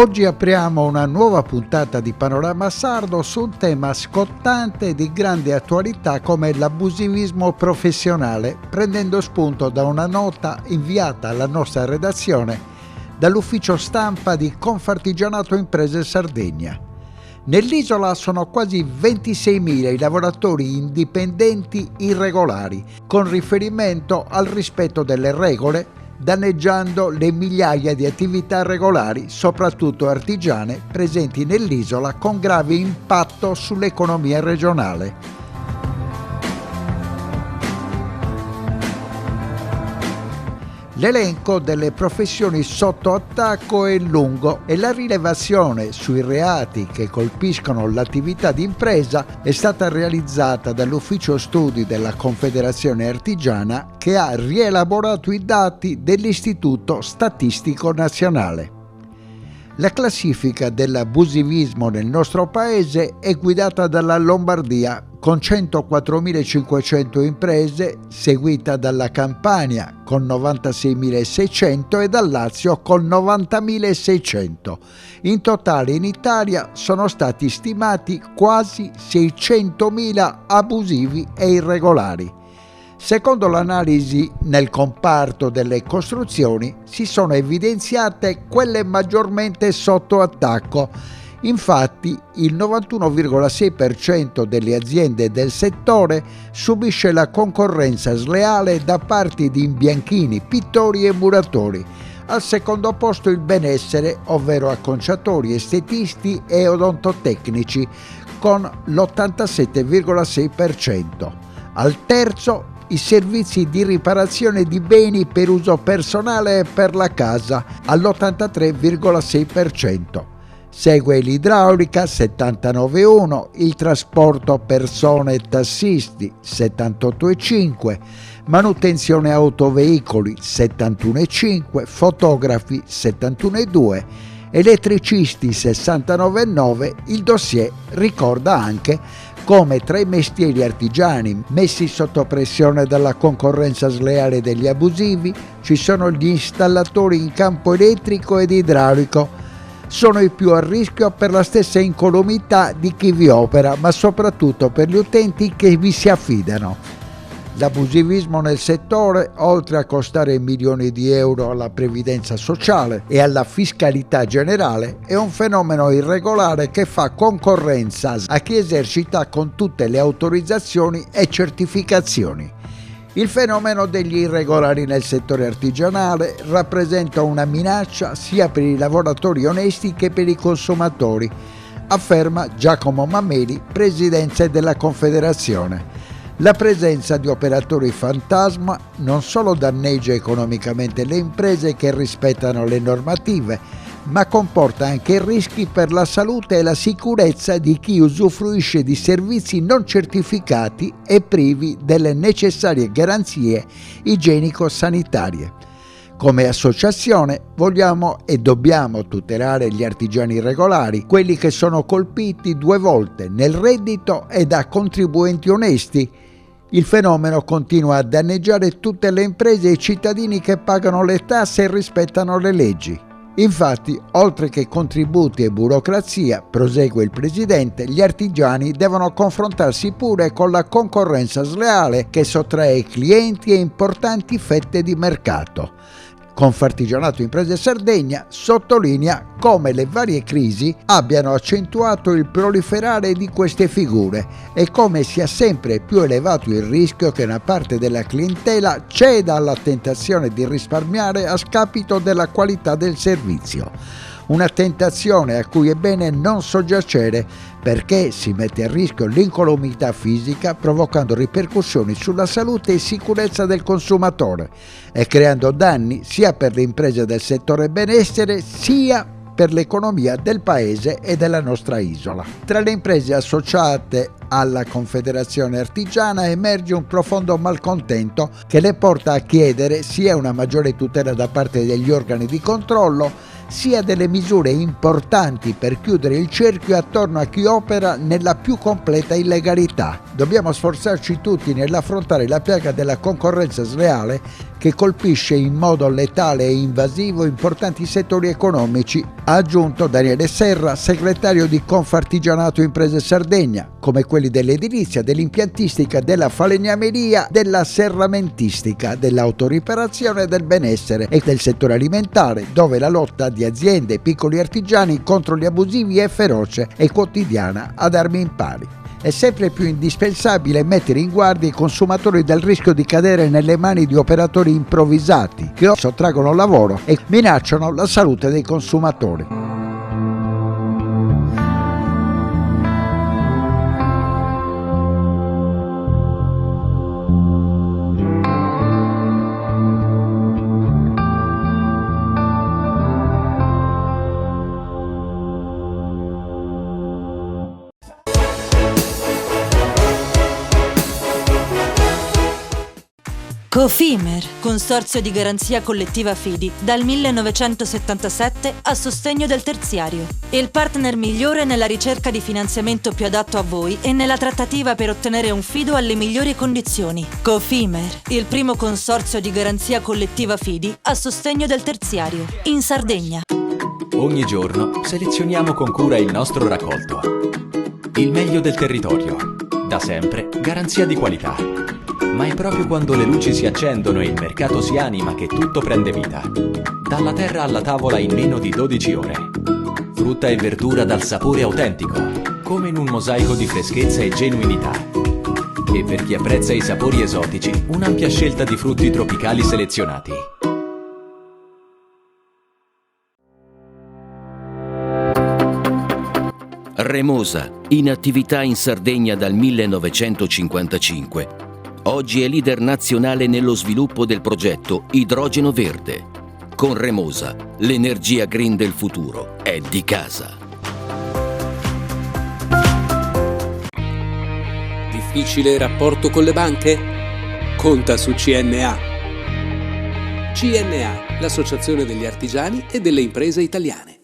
Oggi apriamo una nuova puntata di Panorama Sardo su un tema scottante e di grande attualità come l'abusivismo professionale, prendendo spunto da una nota inviata alla nostra redazione dall'ufficio stampa di Confartigianato Imprese Sardegna. Nell'isola sono quasi 26.000 i lavoratori indipendenti irregolari, con riferimento al rispetto delle regole, danneggiando le migliaia di attività regolari, soprattutto artigiane, presenti nell'isola con grave impatto sull'economia regionale. L'elenco delle professioni sotto attacco è lungo e la rilevazione sui reati che colpiscono l'attività di impresa è stata realizzata dall'Ufficio Studi della Confederazione Artigiana, che ha rielaborato i dati dell'Istituto Statistico Nazionale. La classifica dell'abusivismo nel nostro paese è guidata dalla Lombardia con 104.500 imprese, seguita dalla Campania con 96.600 e dal Lazio con 90.600. In totale in Italia sono stati stimati quasi 600.000 abusivi e irregolari. Secondo l'analisi nel comparto delle costruzioni si sono evidenziate quelle maggiormente sotto attacco. Infatti il 91,6% delle aziende del settore subisce la concorrenza sleale da parte di imbianchini, pittori e muratori. Al secondo posto il benessere, ovvero acconciatori, estetisti e odontotecnici, con l'87,6%. Al terzo i servizi di riparazione di beni per uso personale e per la casa, all'83,6%. Segue l'idraulica 79,1%, il trasporto persone e tassisti 78,5%, manutenzione autoveicoli 71,5%, fotografi 71,2%, elettricisti 69,9%. Il dossier ricorda anche come tra i mestieri artigiani messi sotto pressione dalla concorrenza sleale degli abusivi ci sono gli installatori in campo elettrico ed idraulico. Sono i più a rischio per la stessa incolumità di chi vi opera, ma soprattutto per gli utenti che vi si affidano. L'abusivismo nel settore, oltre a costare milioni di euro alla previdenza sociale e alla fiscalità generale, è un fenomeno irregolare che fa concorrenza a chi esercita con tutte le autorizzazioni e certificazioni. Il fenomeno degli irregolari nel settore artigianale rappresenta una minaccia sia per i lavoratori onesti che per i consumatori, afferma Giacomo Mameli, presidente della Confederazione. La presenza di operatori fantasma non solo danneggia economicamente le imprese che rispettano le normative, ma comporta anche rischi per la salute e la sicurezza di chi usufruisce di servizi non certificati e privi delle necessarie garanzie igienico-sanitarie. Come associazione vogliamo e dobbiamo tutelare gli artigiani regolari, quelli che sono colpiti 2 volte nel reddito e da contribuenti onesti. Il fenomeno continua a danneggiare tutte le imprese e i cittadini che pagano le tasse e rispettano le leggi. Infatti, oltre che contributi e burocrazia, prosegue il presidente, gli artigiani devono confrontarsi pure con la concorrenza sleale che sottrae clienti e importanti fette di mercato. Confartigianato Imprese Sardegna sottolinea come le varie crisi abbiano accentuato il proliferare di queste figure e come sia sempre più elevato il rischio che una parte della clientela ceda alla tentazione di risparmiare a scapito della qualità del servizio. Una tentazione a cui è bene non soggiacere perché si mette a rischio l'incolumità fisica, provocando ripercussioni sulla salute e sicurezza del consumatore e creando danni sia per le imprese del settore benessere sia per l'economia del paese e della nostra isola. Tra le imprese associate alla Confederazione Artigiana emerge un profondo malcontento che le porta a chiedere sia una maggiore tutela da parte degli organi di controllo sia delle misure importanti per chiudere il cerchio attorno a chi opera nella più completa illegalità. Dobbiamo sforzarci tutti nell'affrontare la piaga della concorrenza sleale che colpisce in modo letale e invasivo importanti settori economici, ha aggiunto Daniele Serra, segretario di Confartigianato Imprese Sardegna, come quelli dell'edilizia, dell'impiantistica, della falegnameria, della serramentistica, dell'autoriparazione, del benessere e del settore alimentare, dove la lotta di aziende e piccoli artigiani contro gli abusivi è feroce e quotidiana ad armi impari. È sempre più indispensabile mettere in guardia i consumatori dal rischio di cadere nelle mani di operatori improvvisati che sottraggono lavoro e minacciano la salute dei consumatori. Cofimer, consorzio di garanzia collettiva Fidi, dal 1977 a sostegno del terziario. Il partner migliore nella ricerca di finanziamento più adatto a voi e nella trattativa per ottenere un fido alle migliori condizioni. Cofimer, il primo consorzio di garanzia collettiva Fidi a sostegno del terziario, in Sardegna. Ogni giorno selezioniamo con cura il nostro raccolto. Il meglio del territorio. Da sempre, garanzia di qualità. Ma è proprio quando le luci si accendono e il mercato si anima che tutto prende vita. Dalla terra alla tavola in meno di 12 ore. Frutta e verdura dal sapore autentico, come in un mosaico di freschezza e genuinità. E per chi apprezza i sapori esotici, un'ampia scelta di frutti tropicali selezionati. Remosa, in attività in Sardegna dal 1955. Oggi è leader nazionale nello sviluppo del progetto Idrogeno Verde. Con Remosa, l'energia green del futuro è di casa. Difficile rapporto con le banche? Conta su CNA. CNA, l'associazione degli artigiani e delle imprese italiane.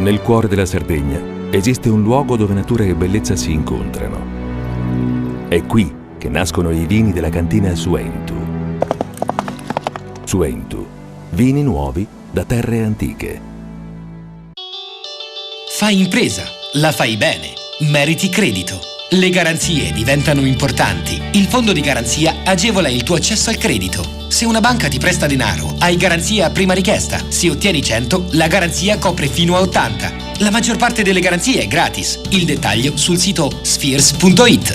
Nel cuore della Sardegna esiste un luogo dove natura e bellezza si incontrano. È qui che nascono i vini della cantina Suentu. Suentu, vini nuovi da terre antiche. Fai impresa, la fai bene, meriti credito. Le garanzie diventano importanti. Il fondo di garanzia agevola il tuo accesso al credito. Se una banca ti presta denaro, hai garanzia a prima richiesta. Se ottieni 100, la garanzia copre fino a 80. La maggior parte delle garanzie è gratis. Il dettaglio sul sito spheres.it.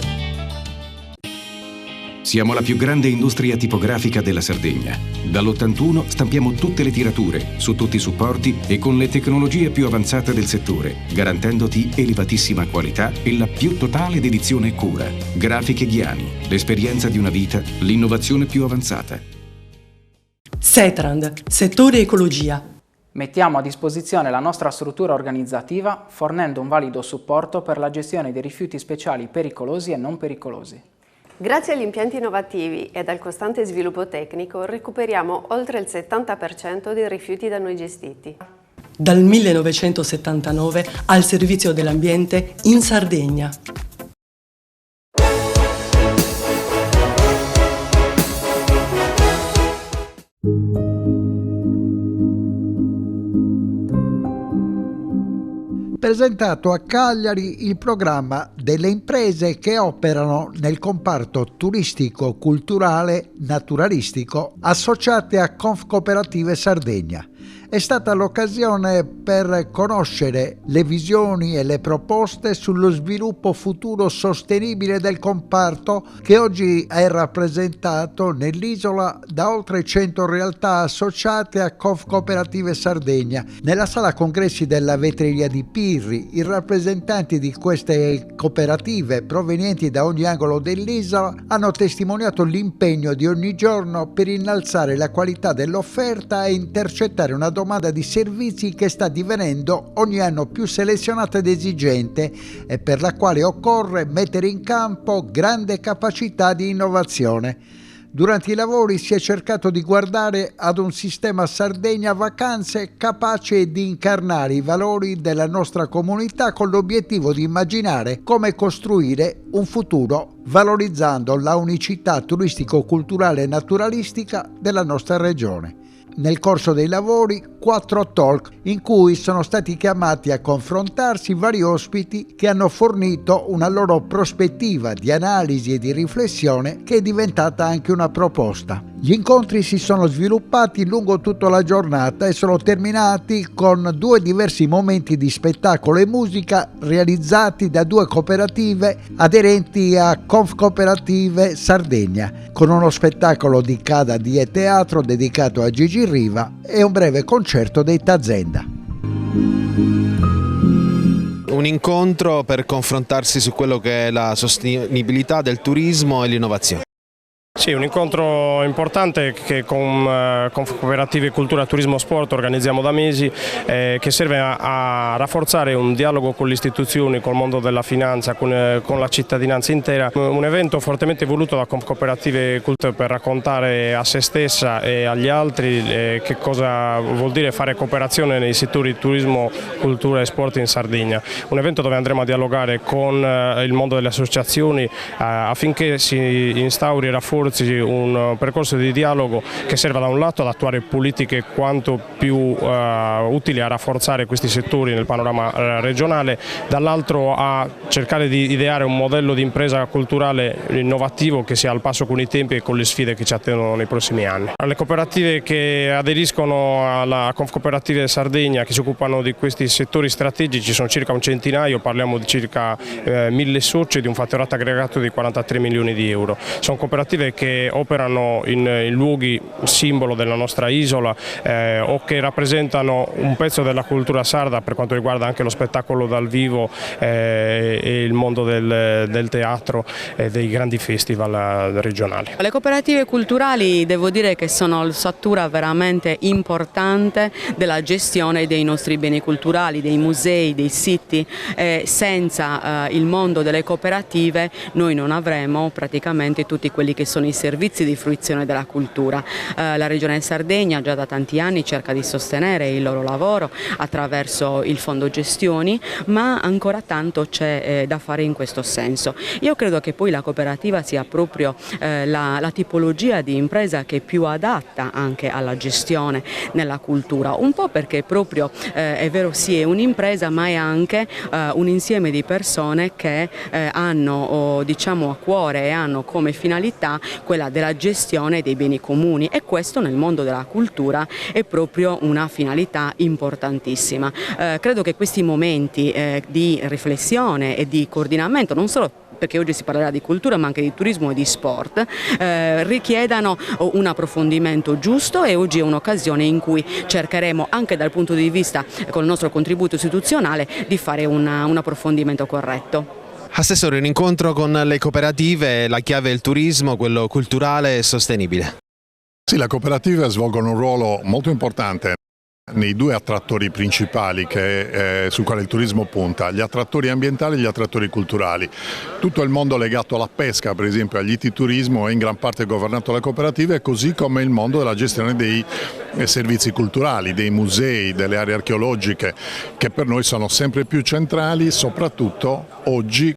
Siamo la più grande industria tipografica della Sardegna. Dall'81 stampiamo tutte le tirature, su tutti i supporti e con le tecnologie più avanzate del settore, garantendoti elevatissima qualità e la più totale dedizione e cura. Grafiche Ghiani, l'esperienza di una vita, l'innovazione più avanzata. Setrand, settore ecologia. Mettiamo a disposizione la nostra struttura organizzativa fornendo un valido supporto per la gestione dei rifiuti speciali pericolosi e non pericolosi. Grazie agli impianti innovativi ed al costante sviluppo tecnico recuperiamo oltre il 70% dei rifiuti da noi gestiti. Dal 1979 al servizio dell'ambiente in Sardegna. Presentato a Cagliari il programma delle imprese che operano nel comparto turistico, culturale, naturalistico associate a Confcooperative Sardegna. È stata l'occasione per conoscere le visioni e le proposte sullo sviluppo futuro sostenibile del comparto che oggi è rappresentato nell'isola da oltre 100 realtà associate a Confcooperative Sardegna. Nella sala congressi della Vetreria di Pirri, i rappresentanti di queste cooperative provenienti da ogni angolo dell'isola hanno testimoniato l'impegno di ogni giorno per innalzare la qualità dell'offerta e intercettare una domanda di servizi che sta divenendo ogni anno più selezionata ed esigente e per la quale occorre mettere in campo grande capacità di innovazione. Durante i lavori si è cercato di guardare ad un sistema Sardegna Vacanze capace di incarnare i valori della nostra comunità con l'obiettivo di immaginare come costruire un futuro valorizzando la unicità turistico-culturale e naturalistica della nostra regione. Nel corso dei lavori, 4 talk in cui sono stati chiamati a confrontarsi vari ospiti che hanno fornito una loro prospettiva di analisi e di riflessione che è diventata anche una proposta. Gli incontri si sono sviluppati lungo tutta la giornata e sono terminati con 2 diversi momenti di spettacolo e musica realizzati da 2 cooperative aderenti a Confcooperative Sardegna, con uno spettacolo di Cada Die Teatro dedicato a Gigi Riva e un breve concerto dei Tazenda. Un incontro per confrontarsi su quello che è la sostenibilità del turismo e l'innovazione. Sì, un incontro importante che con Cooperative Cultura, Turismo, Sport organizziamo da mesi, che serve a rafforzare un dialogo con le istituzioni, col mondo della finanza, con la cittadinanza intera. Un evento fortemente voluto da Cooperative Cultura per raccontare a se stessa e agli altri che cosa vuol dire fare cooperazione nei settori turismo, cultura e sport in Sardegna. Un evento dove andremo a dialogare con il mondo delle associazioni affinché si instauri e rafforzi un percorso di dialogo che serva da un lato ad attuare politiche quanto più utili a rafforzare questi settori nel panorama regionale, dall'altro a cercare di ideare un modello di impresa culturale innovativo che sia al passo con i tempi e con le sfide che ci attendono nei prossimi anni. Le cooperative che aderiscono alla Confcooperative Sardegna, che si occupano di questi settori strategici, sono circa un centinaio, parliamo di circa 1000 soci e di un fatturato aggregato di 43 milioni di euro. Sono cooperative che operano in luoghi simbolo della nostra isola o che rappresentano un pezzo della cultura sarda per quanto riguarda anche lo spettacolo dal vivo e il mondo del teatro e dei grandi festival regionali. Le cooperative culturali devo dire che sono l'ossatura veramente importante della gestione dei nostri beni culturali, dei musei, dei siti. Senza il mondo delle cooperative noi non avremo praticamente tutti quelli che sono i servizi di fruizione della cultura. La Regione Sardegna già da tanti anni cerca di sostenere il loro lavoro attraverso il fondo gestioni, ma ancora tanto c'è da fare in questo senso. Io credo che poi la cooperativa sia proprio la tipologia di impresa che è più adatta anche alla gestione nella cultura, un po' perché proprio è vero sì è un'impresa, ma è anche un insieme di persone che hanno diciamo a cuore e hanno come finalità quella della gestione dei beni comuni, e questo nel mondo della cultura è proprio una finalità importantissima. Credo che questi momenti di riflessione e di coordinamento, non solo perché oggi si parlerà di cultura ma anche di turismo e di sport, richiedano un approfondimento giusto, e oggi è un'occasione in cui cercheremo anche dal punto di vista con il nostro contributo istituzionale di fare un approfondimento corretto. Assessore, un incontro con le cooperative, la chiave è il turismo, quello culturale e sostenibile. Sì, le cooperative svolgono un ruolo molto importante nei 2 attrattori principali su quali il turismo punta, gli attrattori ambientali e gli attrattori culturali. Tutto il mondo legato alla pesca, per esempio agli iti-turismo, è in gran parte governato dalle cooperative, così come il mondo della gestione dei servizi culturali, dei musei, delle aree archeologiche, che per noi sono sempre più centrali, soprattutto oggi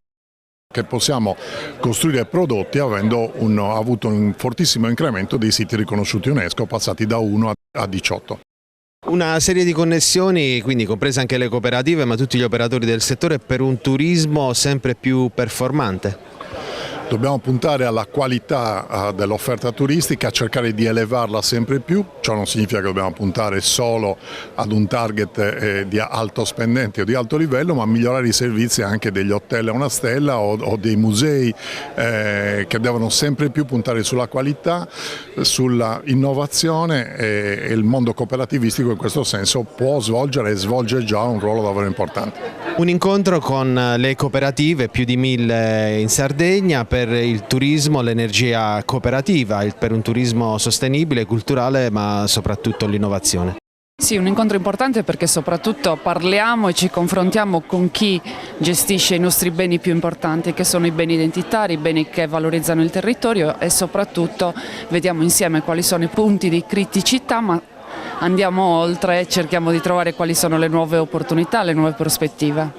che possiamo costruire prodotti avendo avuto un fortissimo incremento dei siti riconosciuti UNESCO, passati da 1 a 18. Una serie di connessioni, quindi comprese anche le cooperative, ma tutti gli operatori del settore, per un turismo sempre più performante. Dobbiamo puntare alla qualità dell'offerta turistica, cercare di elevarla sempre più. Ciò non significa che dobbiamo puntare solo ad un target di alto spendente o di alto livello, ma migliorare i servizi anche degli hotel a una stella o dei musei che devono sempre più puntare sulla qualità, sulla innovazione, e il mondo cooperativistico in questo senso può svolgere e svolge già un ruolo davvero importante. Un incontro con le cooperative, più di 1000 in Sardegna, per il turismo, l'energia cooperativa, per un turismo sostenibile, culturale, ma soprattutto l'innovazione. Sì, un incontro importante perché soprattutto parliamo e ci confrontiamo con chi gestisce i nostri beni più importanti, che sono i beni identitari, i beni che valorizzano il territorio, e soprattutto vediamo insieme quali sono i punti di criticità, ma andiamo oltre e cerchiamo di trovare quali sono le nuove opportunità, le nuove prospettive.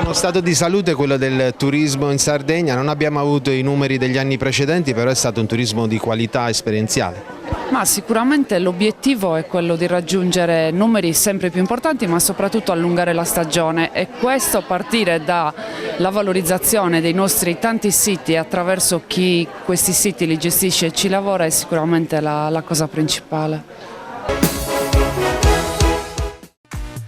Lo stato di salute è quello del turismo in Sardegna, non abbiamo avuto i numeri degli anni precedenti, però è stato un turismo di qualità esperienziale. Ma sicuramente l'obiettivo è quello di raggiungere numeri sempre più importanti, ma soprattutto allungare la stagione, e questo a partire dalla valorizzazione dei nostri tanti siti attraverso chi questi siti li gestisce e ci lavora è sicuramente la cosa principale.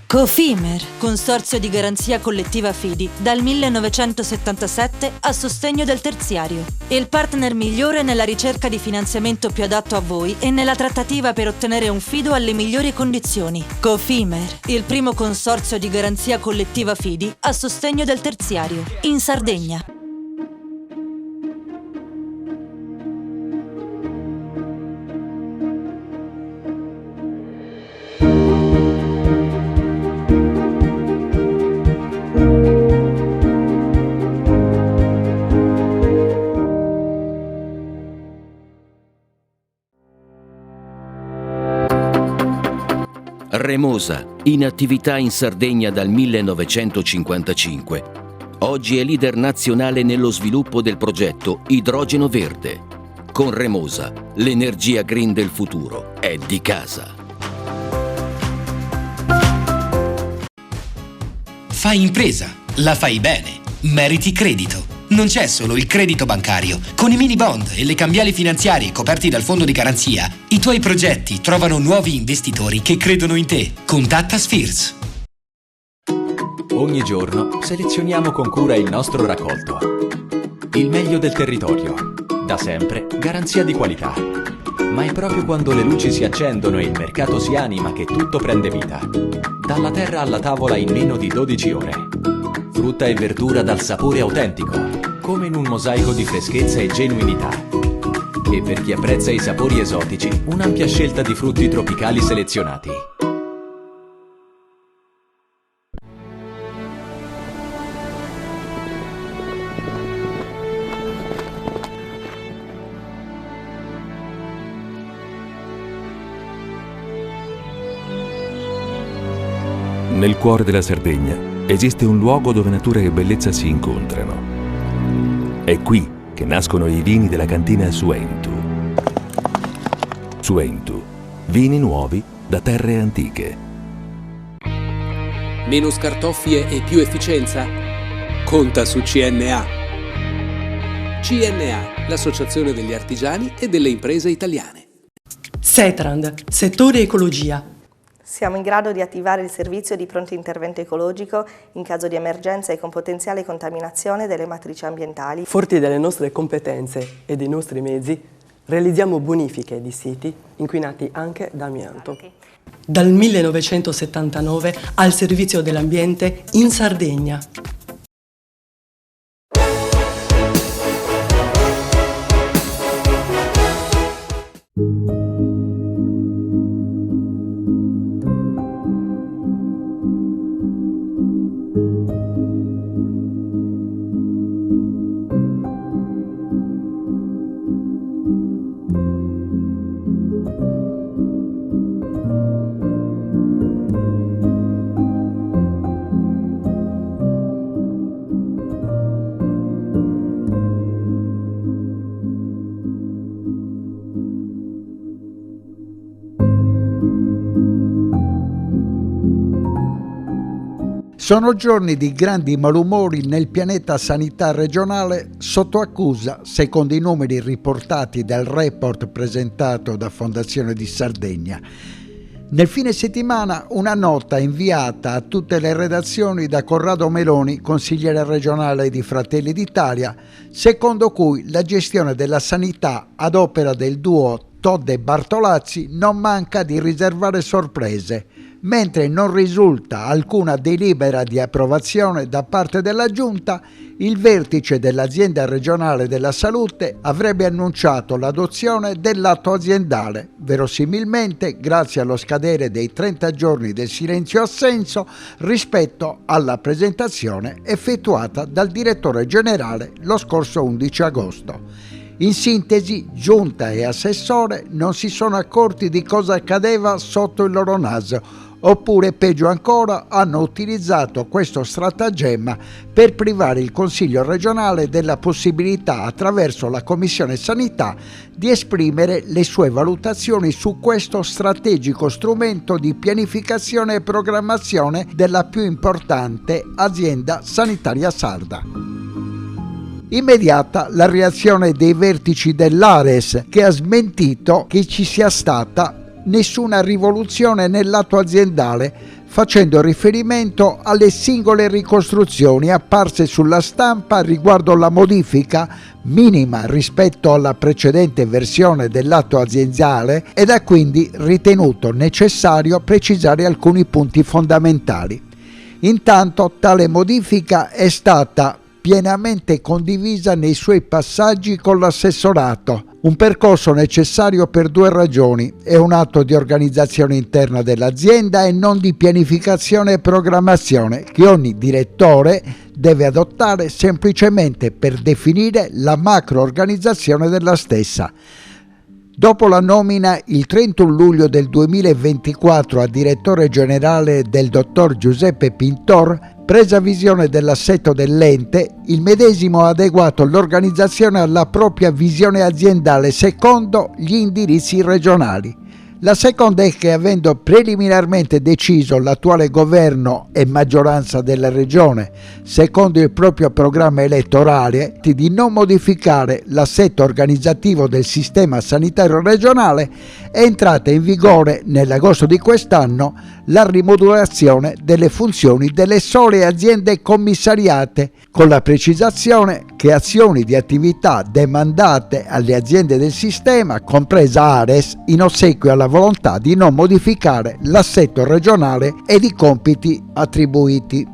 Cofimer, consorzio di garanzia collettiva Fidi, dal 1977 a sostegno del terziario. Il partner migliore nella ricerca di finanziamento più adatto a voi e nella trattativa per ottenere un fido alle migliori condizioni. Cofimer, il primo consorzio di garanzia collettiva Fidi a sostegno del terziario, in Sardegna. Remosa, in attività in Sardegna dal 1955. Oggi è leader nazionale nello sviluppo del progetto Idrogeno Verde. Con Remosa, l'energia green del futuro è di casa. Fai impresa, la fai bene, meriti credito. Non c'è solo il credito bancario. Con i mini bond e le cambiali finanziarie coperti dal fondo di garanzia, i tuoi progetti trovano nuovi investitori che credono in te. Contatta Spheres. Ogni giorno selezioniamo con cura il nostro raccolto. Il meglio del territorio. Da sempre garanzia di qualità. Ma è proprio quando le luci si accendono e il mercato si anima che tutto prende vita. Dalla terra alla tavola in meno di 12 ore. Frutta e verdura dal sapore autentico, come in un mosaico di freschezza e genuinità. E per chi apprezza i sapori esotici, un'ampia scelta di frutti tropicali selezionati. Nel cuore della Sardegna esiste un luogo dove natura e bellezza si incontrano. È qui che nascono i vini della cantina Suentu. Suentu, vini nuovi da terre antiche. Meno scartoffie e più efficienza? Conta su CNA. CNA, l'associazione degli artigiani e delle imprese italiane. Setrand, settore ecologia. Siamo in grado di attivare il servizio di pronto intervento ecologico in caso di emergenza e con potenziale contaminazione delle matrici ambientali. Forti delle nostre competenze e dei nostri mezzi, realizziamo bonifiche di siti inquinati anche da amianto. Dal 1979 al servizio dell'ambiente in Sardegna. Sono giorni di grandi malumori nel pianeta sanità regionale sotto accusa, secondo i numeri riportati dal report presentato da Fondazione di Sardegna. Nel fine settimana una nota inviata a tutte le redazioni da Corrado Meloni, consigliere regionale di Fratelli d'Italia, secondo cui la gestione della sanità ad opera del duo Todde e Bartolazzi non manca di riservare sorprese, mentre non risulta alcuna delibera di approvazione da parte della Giunta, il vertice dell'azienda regionale della salute avrebbe annunciato l'adozione dell'atto aziendale, verosimilmente grazie allo scadere dei 30 giorni del silenzio assenso rispetto alla presentazione effettuata dal direttore generale lo scorso 11 agosto. In sintesi, giunta e assessore non si sono accorti di cosa accadeva sotto il loro naso, oppure peggio ancora hanno utilizzato questo stratagemma per privare il Consiglio regionale della possibilità, attraverso la Commissione Sanità, di esprimere le sue valutazioni su questo strategico strumento di pianificazione e programmazione della più importante azienda sanitaria sarda. Immediata la reazione dei vertici dell'Ares, che ha smentito che ci sia stata nessuna rivoluzione nell'atto aziendale, facendo riferimento alle singole ricostruzioni apparse sulla stampa riguardo la modifica minima rispetto alla precedente versione dell'atto aziendale, ed ha quindi ritenuto necessario precisare alcuni punti fondamentali. Intanto tale modifica è stata pienamente condivisa nei suoi passaggi con l'assessorato, un percorso necessario per due ragioni: è un atto di organizzazione interna dell'azienda e non di pianificazione e programmazione che ogni direttore deve adottare semplicemente per definire la macro-organizzazione della stessa. Dopo la nomina il 31 luglio del 2024 a direttore generale del dottor Giuseppe Pintor, presa visione dell'assetto dell'ente, il medesimo ha adeguato l'organizzazione alla propria visione aziendale secondo gli indirizzi regionali. La seconda è che, avendo preliminarmente deciso l'attuale governo e maggioranza della regione, secondo il proprio programma elettorale, di non modificare l'assetto organizzativo del sistema sanitario regionale, è entrata in vigore nell'agosto di quest'anno la rimodulazione delle funzioni delle sole aziende commissariate, con la precisazione che azioni di attività demandate alle aziende del sistema, compresa Ares, in ossequio alla volontà di non modificare l'assetto regionale ed i compiti attribuiti.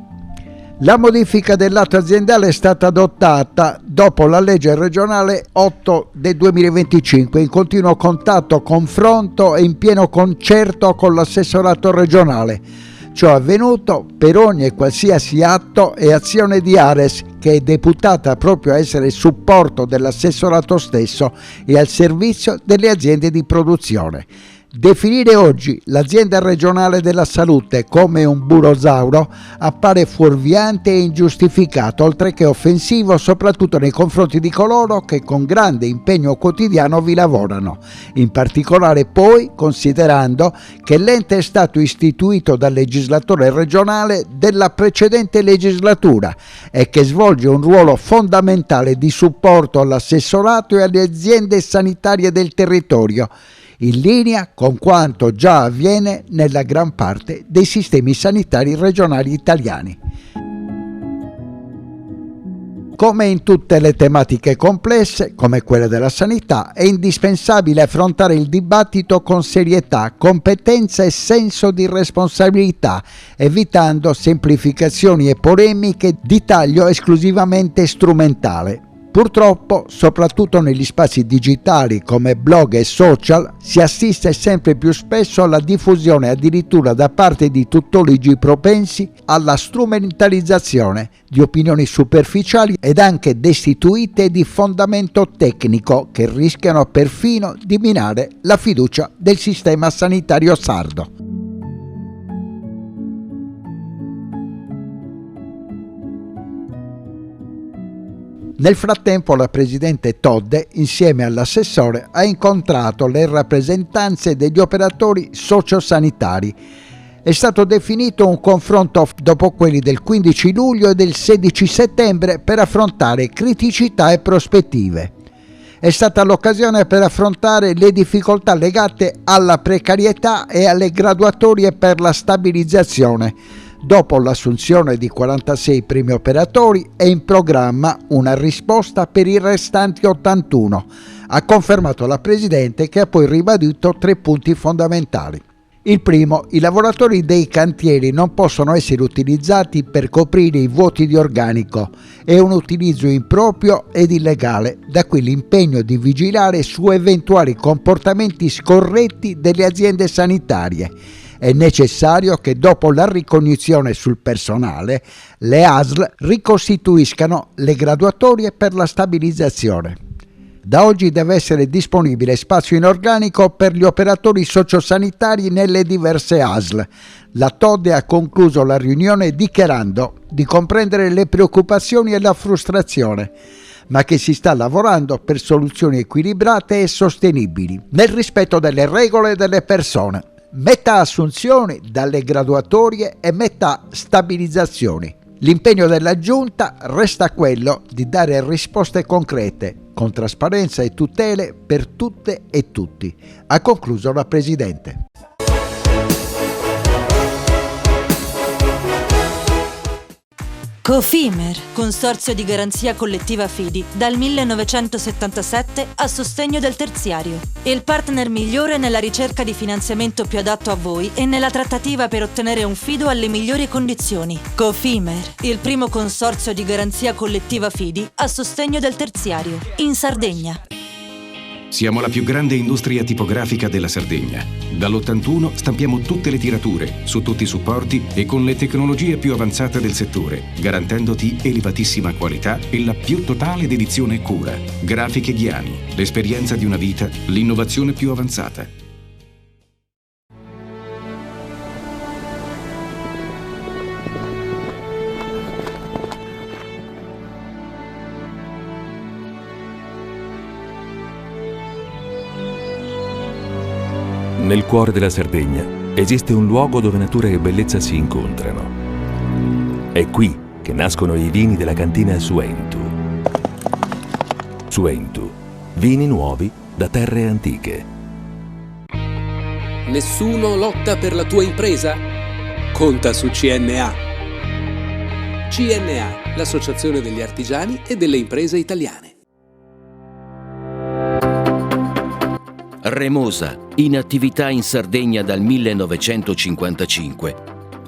La modifica dell'atto aziendale è stata adottata dopo la legge regionale 8 del 2025, in continuo contatto, confronto e in pieno concerto con l'assessorato regionale. Ciò è avvenuto per ogni e qualsiasi atto e azione di Ares, che è deputata proprio a essere supporto dell'assessorato stesso e al servizio delle aziende di produzione. Definire oggi l'azienda regionale della salute come un burosauro appare fuorviante e ingiustificato, oltre che offensivo, soprattutto nei confronti di coloro che con grande impegno quotidiano vi lavorano, in particolare poi considerando che l'ente è stato istituito dal legislatore regionale della precedente legislatura e che svolge un ruolo fondamentale di supporto all'assessorato e alle aziende sanitarie del territorio, in linea con quanto già avviene nella gran parte dei sistemi sanitari regionali italiani. Come in tutte le tematiche complesse, come quella della sanità, è indispensabile affrontare il dibattito con serietà, competenza e senso di responsabilità, evitando semplificazioni e polemiche di taglio esclusivamente strumentale. Purtroppo, soprattutto negli spazi digitali come blog e social, si assiste sempre più spesso alla diffusione addirittura da parte di tuttologi propensi alla strumentalizzazione di opinioni superficiali ed anche destituite di fondamento tecnico, che rischiano perfino di minare la fiducia del sistema sanitario sardo. Nel frattempo la presidente Todde, insieme all'assessore, ha incontrato le rappresentanze degli operatori sociosanitari. È stato definito un confronto dopo quelli del 15 luglio e del 16 settembre per affrontare criticità e prospettive. È stata l'occasione per affrontare le difficoltà legate alla precarietà e alle graduatorie per la stabilizzazione. Dopo l'assunzione di 46 primi operatori è in programma una risposta per i restanti 81, ha confermato la Presidente, che ha poi ribadito 3 punti fondamentali. Il primo, i lavoratori dei cantieri non possono essere utilizzati per coprire i vuoti di organico. È un utilizzo improprio ed illegale, da qui l'impegno di vigilare su eventuali comportamenti scorretti delle aziende sanitarie. È necessario che dopo la ricognizione sul personale, le ASL ricostituiscano le graduatorie per la stabilizzazione. Da oggi deve essere disponibile spazio in organico per gli operatori sociosanitari nelle diverse ASL. La Tode ha concluso la riunione dichiarando di comprendere le preoccupazioni e la frustrazione, ma che si sta lavorando per soluzioni equilibrate e sostenibili, nel rispetto delle regole delle persone. Metà assunzioni dalle graduatorie e metà stabilizzazioni. L'impegno della Giunta resta quello di dare risposte concrete, con trasparenza e tutele per tutte e tutti, ha concluso la Presidente. Cofimer, consorzio di garanzia collettiva Fidi, dal 1977 a sostegno del terziario. Il partner migliore nella ricerca di finanziamento più adatto a voi e nella trattativa per ottenere un fido alle migliori condizioni. Cofimer, il primo consorzio di garanzia collettiva Fidi a sostegno del terziario, in Sardegna. Siamo la più grande industria tipografica della Sardegna. Dall'81 stampiamo tutte le tirature, su tutti i supporti e con le tecnologie più avanzate del settore, garantendoti elevatissima qualità e la più totale dedizione e cura. Grafiche Ghiani, l'esperienza di una vita, l'innovazione più avanzata. Nel cuore della Sardegna esiste un luogo dove natura e bellezza si incontrano. È qui che nascono i vini della cantina Suentu. Suentu, vini nuovi da terre antiche. Nessuno lotta per la tua impresa? Conta su CNA. CNA, l'associazione degli artigiani e delle imprese italiane. Remosa, in attività in Sardegna dal 1955.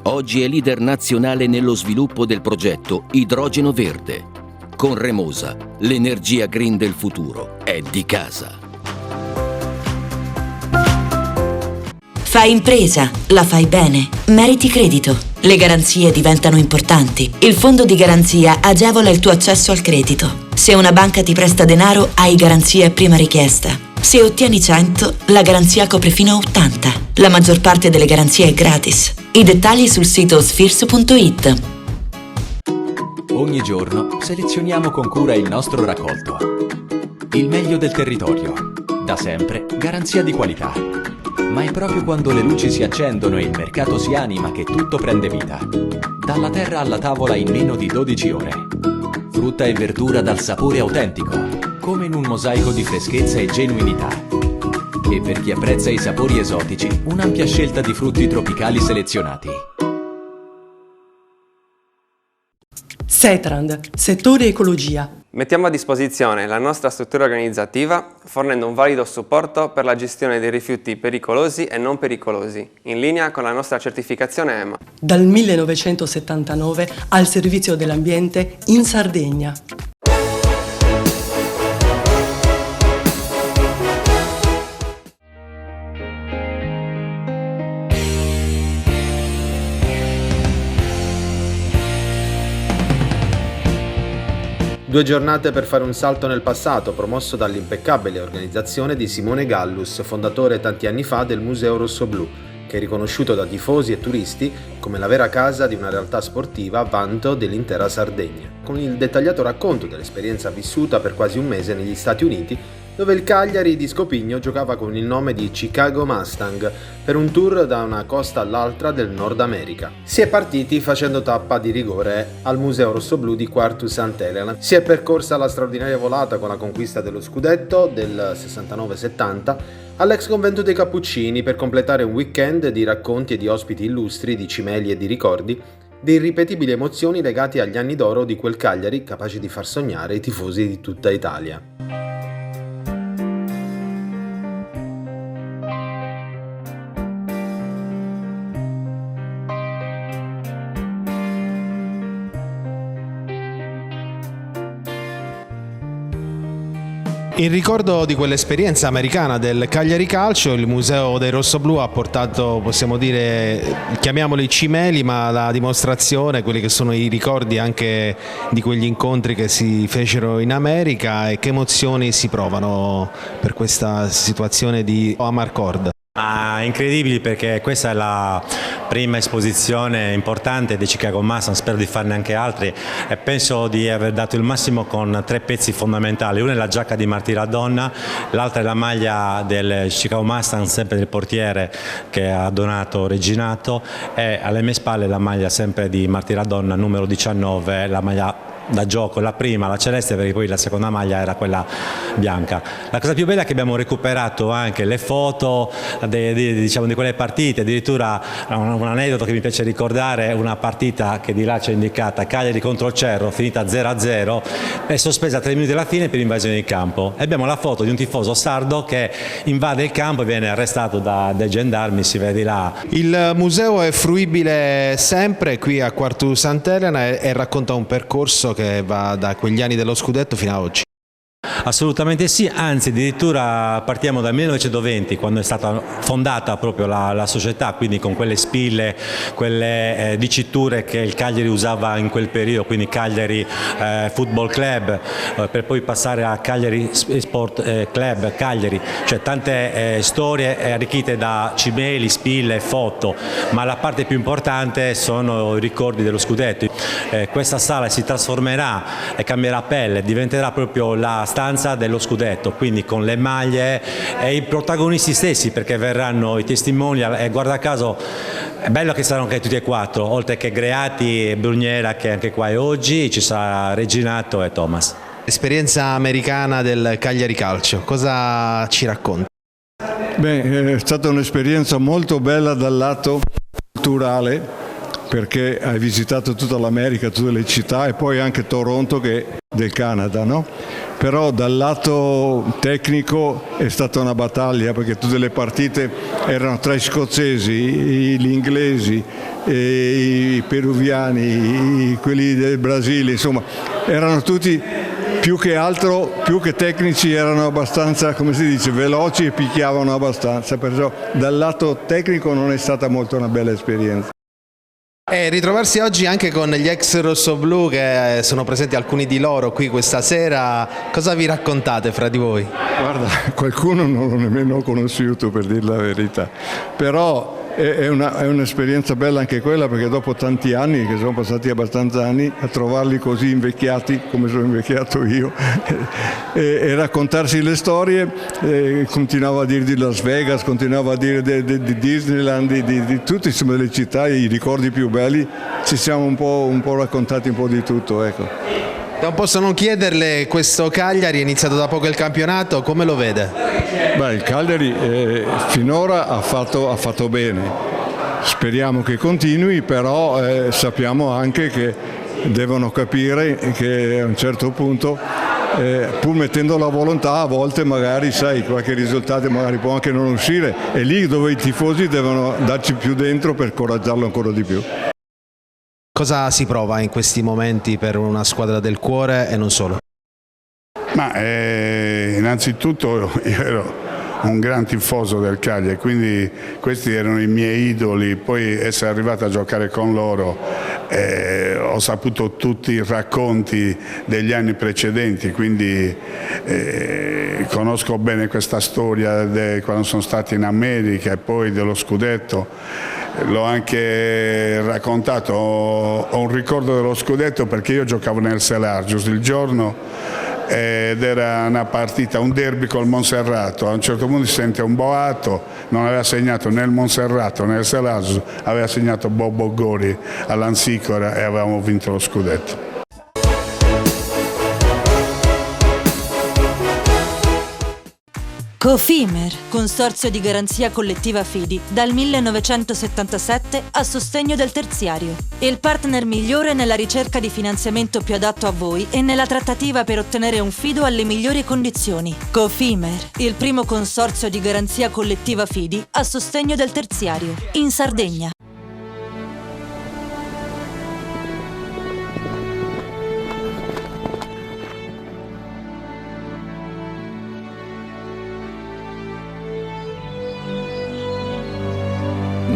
Oggi è leader nazionale nello sviluppo del progetto Idrogeno Verde. Con Remosa, l'energia green del futuro è di casa. Fai impresa, la fai bene, meriti credito. Le garanzie diventano importanti. Il fondo di garanzia agevola il tuo accesso al credito. Se una banca ti presta denaro, hai garanzia a prima richiesta. Se ottieni 100, la garanzia copre fino a 80. La maggior parte delle garanzie è gratis. I dettagli sul sito sfirso.it. Ogni giorno selezioniamo con cura il nostro raccolto. Il meglio del territorio. Da sempre, garanzia di qualità. Ma è proprio quando le luci si accendono e il mercato si anima che tutto prende vita. Dalla terra alla tavola in meno di 12 ore. Frutta e verdura dal sapore autentico, come in un mosaico di freschezza e genuinità. E per chi apprezza i sapori esotici, un'ampia scelta di frutti tropicali selezionati. Setrand, settore ecologia. Mettiamo a disposizione la nostra struttura organizzativa fornendo un valido supporto per la gestione dei rifiuti pericolosi e non pericolosi, in linea con la nostra certificazione EMA. Dal 1979 al servizio dell'ambiente in Sardegna. Due giornate per fare un salto nel passato, promosso dall'impeccabile organizzazione di Simone Gallus, fondatore tanti anni fa del Museo Rossoblu, che è riconosciuto da tifosi e turisti come la vera casa di una realtà sportiva a vanto dell'intera Sardegna, con il dettagliato racconto dell'esperienza vissuta per quasi un mese negli Stati Uniti, dove il Cagliari di Scopigno giocava con il nome di Chicago Mustang per un tour da una costa all'altra del Nord America. Si è partiti facendo tappa di rigore al Museo Rossoblu di Quartu Sant'Elena. Si è percorsa la straordinaria volata con la conquista dello scudetto del 69-70 all'ex convento dei Cappuccini per completare un weekend di racconti e di ospiti illustri, di cimeli e di ricordi, di irripetibili emozioni legati agli anni d'oro di quel Cagliari capace di far sognare i tifosi di tutta Italia. In ricordo di quell'esperienza americana del Cagliari Calcio, il Museo dei Rossoblù ha portato, possiamo dire, chiamiamoli cimeli, ma la dimostrazione, quelli che sono i ricordi anche di quegli incontri che si fecero in America. E che emozioni si provano per questa situazione di Amarcord? Incredibili, perché questa è la prima esposizione importante di Chicago Masters, spero di farne anche altri e penso di aver dato il massimo con 3 pezzi fondamentali. Uno è la giacca di Martì Radonna, l'altra è la maglia del Chicago Masters, sempre del portiere che ha donato Reginato, e alle mie spalle la maglia sempre di Martì Radonna, numero 19, la maglia da gioco, la prima, la celeste, perché poi la seconda maglia era quella bianca. La cosa più bella è che abbiamo recuperato anche le foto diciamo, di quelle partite, addirittura un aneddoto che mi piace ricordare, una partita che di là c'è indicata, Cagliari contro il Cerro, finita 0-0, è sospesa a 3 minuti alla fine per invasione di campo. E abbiamo la foto di un tifoso sardo che invade il campo e viene arrestato dai gendarmi, si vede là. Il museo è fruibile sempre qui a Quartu Sant'Elena e racconta un percorso che va da quegli anni dello scudetto fino ad oggi. Assolutamente sì, anzi addirittura partiamo dal 1920, quando è stata fondata proprio la società, quindi con quelle spille, quelle diciture che il Cagliari usava in quel periodo, quindi Cagliari Football Club, per poi passare a Cagliari Sport Club Cagliari, cioè tante storie arricchite da cimeli, spille, foto, ma la parte più importante sono i ricordi dello scudetto. Questa sala si trasformerà e cambierà pelle, diventerà proprio la stanza dello scudetto, quindi con le maglie e i protagonisti stessi, perché verranno i testimonial e guarda caso è bello che saranno anche tutti e 4, oltre che Greati e Brugnera che anche qua è oggi, ci sarà Reginato e Thomas. Esperienza americana del Cagliari Calcio, cosa ci racconta? Beh, è stata un'esperienza molto bella dal lato culturale, perché hai visitato tutta l'America, tutte le città e poi anche Toronto che è del Canada, no? Però dal lato tecnico è stata una battaglia, perché tutte le partite erano tra gli scozzesi, gli inglesi, i peruviani, quelli del Brasile, insomma erano tutti più che altro, più che tecnici, erano abbastanza, come si dice, veloci e picchiavano abbastanza, perciò dal lato tecnico non è stata molto una bella esperienza. E ritrovarsi oggi anche con gli ex rossoblù, che sono presenti alcuni di loro qui questa sera, cosa vi raccontate fra di voi? Guarda, qualcuno non l'ho nemmeno conosciuto, per dire la verità, però è un'esperienza bella anche quella, perché dopo tanti anni, che sono passati abbastanza anni, a trovarli così invecchiati come sono invecchiato io e raccontarsi le storie, continuavo a dire di Las Vegas, continuavo a dire di Disneyland, di tutte, insomma, le città, i ricordi più belli, ci siamo un po' raccontati un po' di tutto, ecco. Non posso non chiederle, questo Cagliari è iniziato da poco il campionato, come lo vede? Beh, il Cagliari finora ha fatto bene, speriamo che continui, però sappiamo anche che devono capire che a un certo punto, pur mettendo la volontà, a volte magari, sai, qualche risultato magari può anche non uscire, è lì dove i tifosi devono darci più dentro per coraggiarlo ancora di più. Cosa si prova in questi momenti per una squadra del cuore e non solo? Ma innanzitutto io ero un gran tifoso del Cagliari, quindi questi erano i miei idoli, poi essere arrivato a giocare con loro, ho saputo tutti i racconti degli anni precedenti, quindi conosco bene questa storia quando sono stati in America e poi dello scudetto. L'ho anche raccontato, ho un ricordo dello scudetto perché io giocavo nel Selargius il giorno ed era una partita, un derby col Monserrato. A un certo punto si sente un boato, non aveva segnato né il Monserrato né il Selargius, aveva segnato Bobo Gori all'Ansicora e avevamo vinto lo scudetto. Cofimer, consorzio di garanzia collettiva Fidi, dal 1977 a sostegno del terziario. Il partner migliore nella ricerca di finanziamento più adatto a voi e nella trattativa per ottenere un fido alle migliori condizioni. Cofimer, il primo consorzio di garanzia collettiva Fidi a sostegno del terziario, in Sardegna.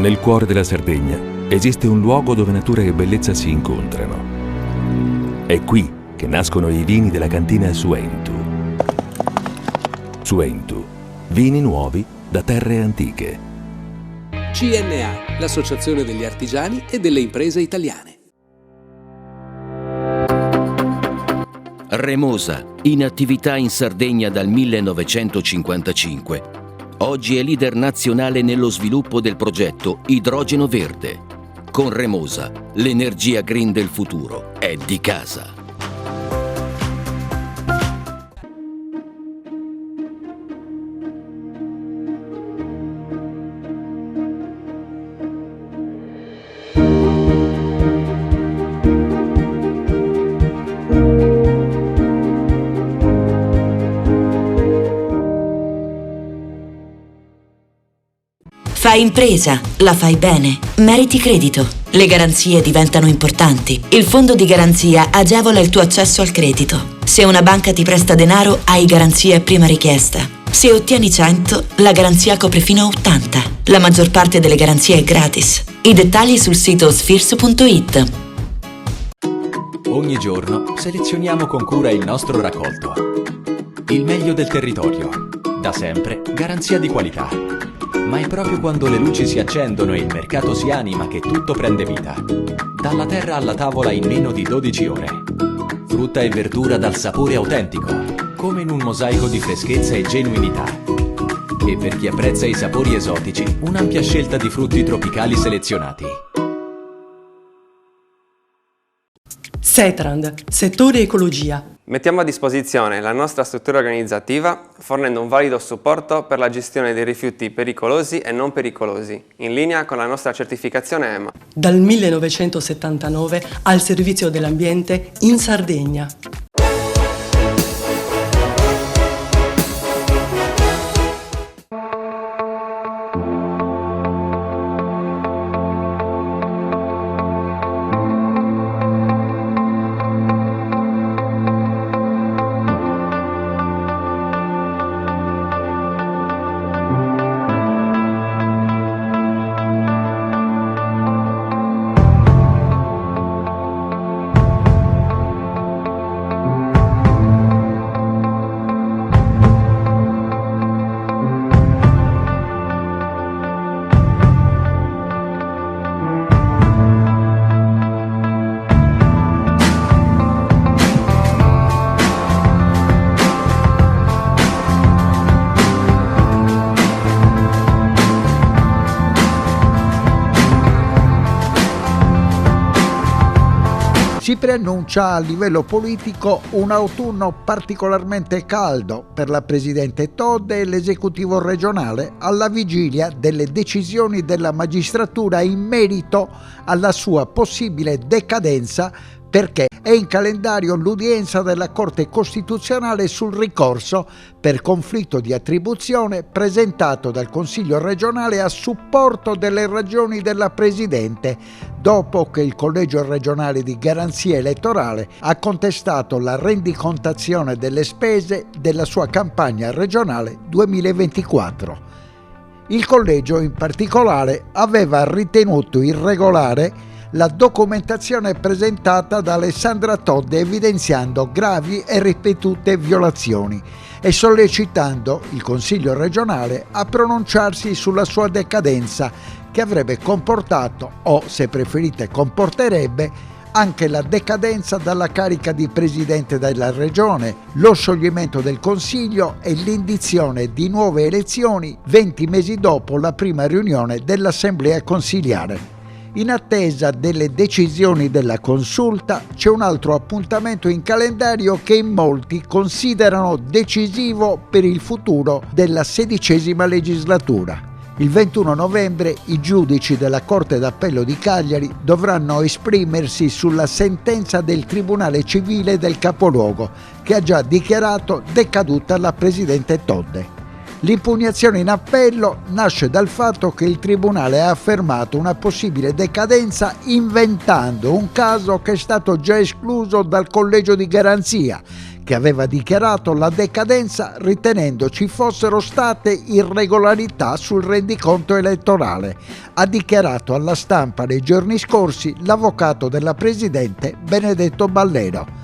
Nel cuore della Sardegna esiste un luogo dove natura e bellezza si incontrano. È qui che nascono i vini della cantina Suentu. Suentu, vini nuovi da terre antiche. CNA, l'Associazione degli Artigiani e delle Imprese Italiane. Remosa, in attività in Sardegna dal 1955. Oggi è leader nazionale nello sviluppo del progetto Idrogeno Verde. Con Remosa, l'energia green del futuro è di casa. Fai impresa, la fai bene, meriti credito. Le garanzie diventano importanti. Il fondo di garanzia agevola il tuo accesso al credito. Se una banca ti presta denaro, hai garanzia a prima richiesta. Se ottieni 100, la garanzia copre fino a 80. La maggior parte delle garanzie è gratis. I dettagli sul sito sfirso.it. Ogni giorno selezioniamo con cura il nostro raccolto. Il meglio del territorio. Da sempre, garanzia di qualità. Ma è proprio quando le luci si accendono e il mercato si anima che tutto prende vita. Dalla terra alla tavola in meno di 12 ore. Frutta e verdura dal sapore autentico, come in un mosaico di freschezza e genuinità. E per chi apprezza i sapori esotici, un'ampia scelta di frutti tropicali selezionati. Setrand, settore ecologia. Mettiamo a disposizione la nostra struttura organizzativa fornendo un valido supporto per la gestione dei rifiuti pericolosi e non pericolosi, in linea con la nostra certificazione EMA. Dal 1979 al servizio dell'ambiente in Sardegna. Si preannuncia a livello politico un autunno particolarmente caldo per la Presidente Todde e l'esecutivo regionale alla vigilia delle decisioni della magistratura in merito alla sua possibile decadenza, perché è in calendario l'udienza della Corte Costituzionale sul ricorso per conflitto di attribuzione presentato dal Consiglio regionale a supporto delle ragioni della Presidente, dopo che il Collegio regionale di garanzia elettorale ha contestato la rendicontazione delle spese della sua campagna regionale 2024. Il Collegio in particolare aveva ritenuto irregolare la documentazione presentata da Alessandra Todde, evidenziando gravi e ripetute violazioni e sollecitando il Consiglio regionale a pronunciarsi sulla sua decadenza, che avrebbe comportato, o se preferite comporterebbe, anche la decadenza dalla carica di Presidente della Regione, lo scioglimento del Consiglio e l'indizione di nuove elezioni 20 mesi dopo la prima riunione dell'Assemblea Consiliare. In attesa delle decisioni della Consulta c'è un altro appuntamento in calendario che in molti considerano decisivo per il futuro della XVI legislatura. Il 21 novembre i giudici della Corte d'Appello di Cagliari dovranno esprimersi sulla sentenza del Tribunale Civile del capoluogo, che ha già dichiarato decaduta la Presidente Todde. L'impugnazione in appello nasce dal fatto che il Tribunale ha affermato una possibile decadenza inventando un caso che è stato già escluso dal Collegio di garanzia, che aveva dichiarato la decadenza ritenendo ci fossero state irregolarità sul rendiconto elettorale. Ha dichiarato alla stampa nei giorni scorsi l'avvocato della Presidente Benedetto Ballero.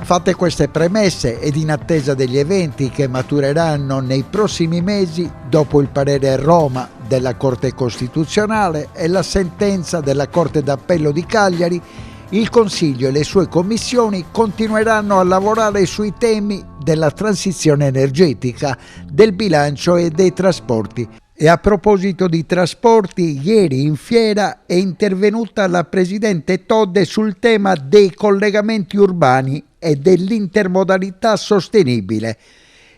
Fatte queste premesse ed in attesa degli eventi che matureranno nei prossimi mesi, dopo il parere a Roma della Corte Costituzionale e la sentenza della Corte d'Appello di Cagliari, il Consiglio e le sue commissioni continueranno a lavorare sui temi della transizione energetica, del bilancio e dei trasporti. E a proposito di trasporti, ieri in fiera è intervenuta la Presidente Todde sul tema dei collegamenti urbani e dell'intermodalità sostenibile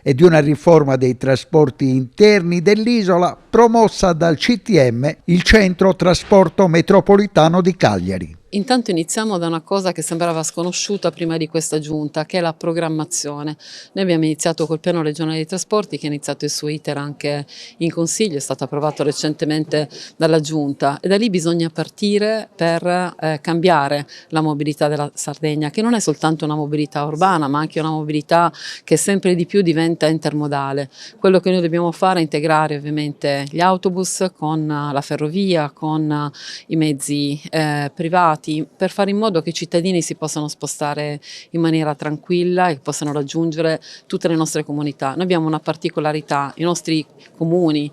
e di una riforma dei trasporti interni dell'isola promossa dal CTM, il Centro Trasporto Metropolitano di Cagliari. Intanto iniziamo da una cosa che sembrava sconosciuta prima di questa giunta, che è la programmazione. Noi abbiamo iniziato col piano regionale dei trasporti, che ha iniziato il suo iter anche in Consiglio, è stato approvato recentemente dalla giunta, e da lì bisogna partire per cambiare la mobilità della Sardegna, che non è soltanto una mobilità urbana, ma anche una mobilità che sempre di più diventa intermodale. Quello che noi dobbiamo fare è integrare ovviamente gli autobus con la ferrovia, con i mezzi privati, per fare in modo che i cittadini si possano spostare in maniera tranquilla e possano raggiungere tutte le nostre comunità. Noi abbiamo una particolarità: i nostri comuni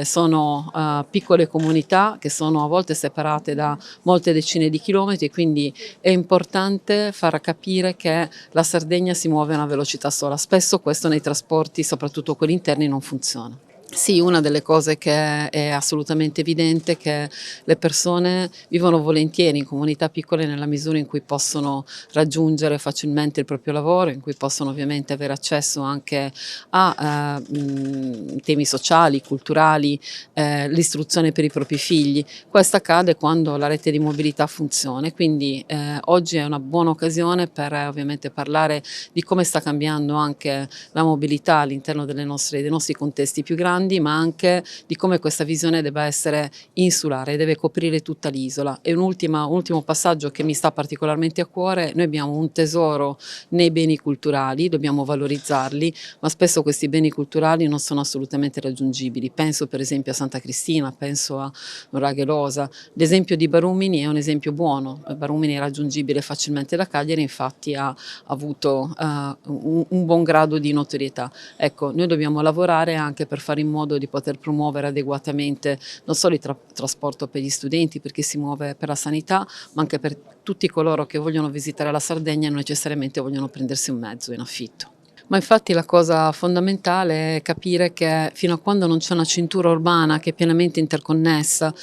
sono piccole comunità che sono a volte separate da molte decine di chilometri, quindi è importante far capire che la Sardegna si muove a una velocità sola. Spesso questo nei trasporti, soprattutto quelli interni, non funziona. Sì, una delle cose che è assolutamente evidente è che le persone vivono volentieri in comunità piccole nella misura in cui possono raggiungere facilmente il proprio lavoro, in cui possono ovviamente avere accesso anche a temi sociali, culturali, l'istruzione per i propri figli. Questo accade quando la rete di mobilità funziona, quindi oggi è una buona occasione per ovviamente parlare di come sta cambiando anche la mobilità all'interno dei nostri contesti più grandi, ma anche di come questa visione debba essere insulare, deve coprire tutta l'isola. E un ultimo passaggio che mi sta particolarmente a cuore: noi abbiamo un tesoro nei beni culturali, dobbiamo valorizzarli, ma spesso questi beni culturali non sono assolutamente raggiungibili. Penso per esempio a Santa Cristina, penso a Nuraghelosa. L'esempio di Barumini è un esempio buono. Barumini è raggiungibile facilmente da Cagliari, infatti ha avuto un buon grado di notorietà. Ecco, noi dobbiamo lavorare anche per fare in modo di poter promuovere adeguatamente non solo il trasporto per gli studenti, perché si muove per la sanità, ma anche per tutti coloro che vogliono visitare la Sardegna e non necessariamente vogliono prendersi un mezzo in affitto. Ma infatti la cosa fondamentale è capire che fino a quando non c'è una cintura urbana che è pienamente interconnessa,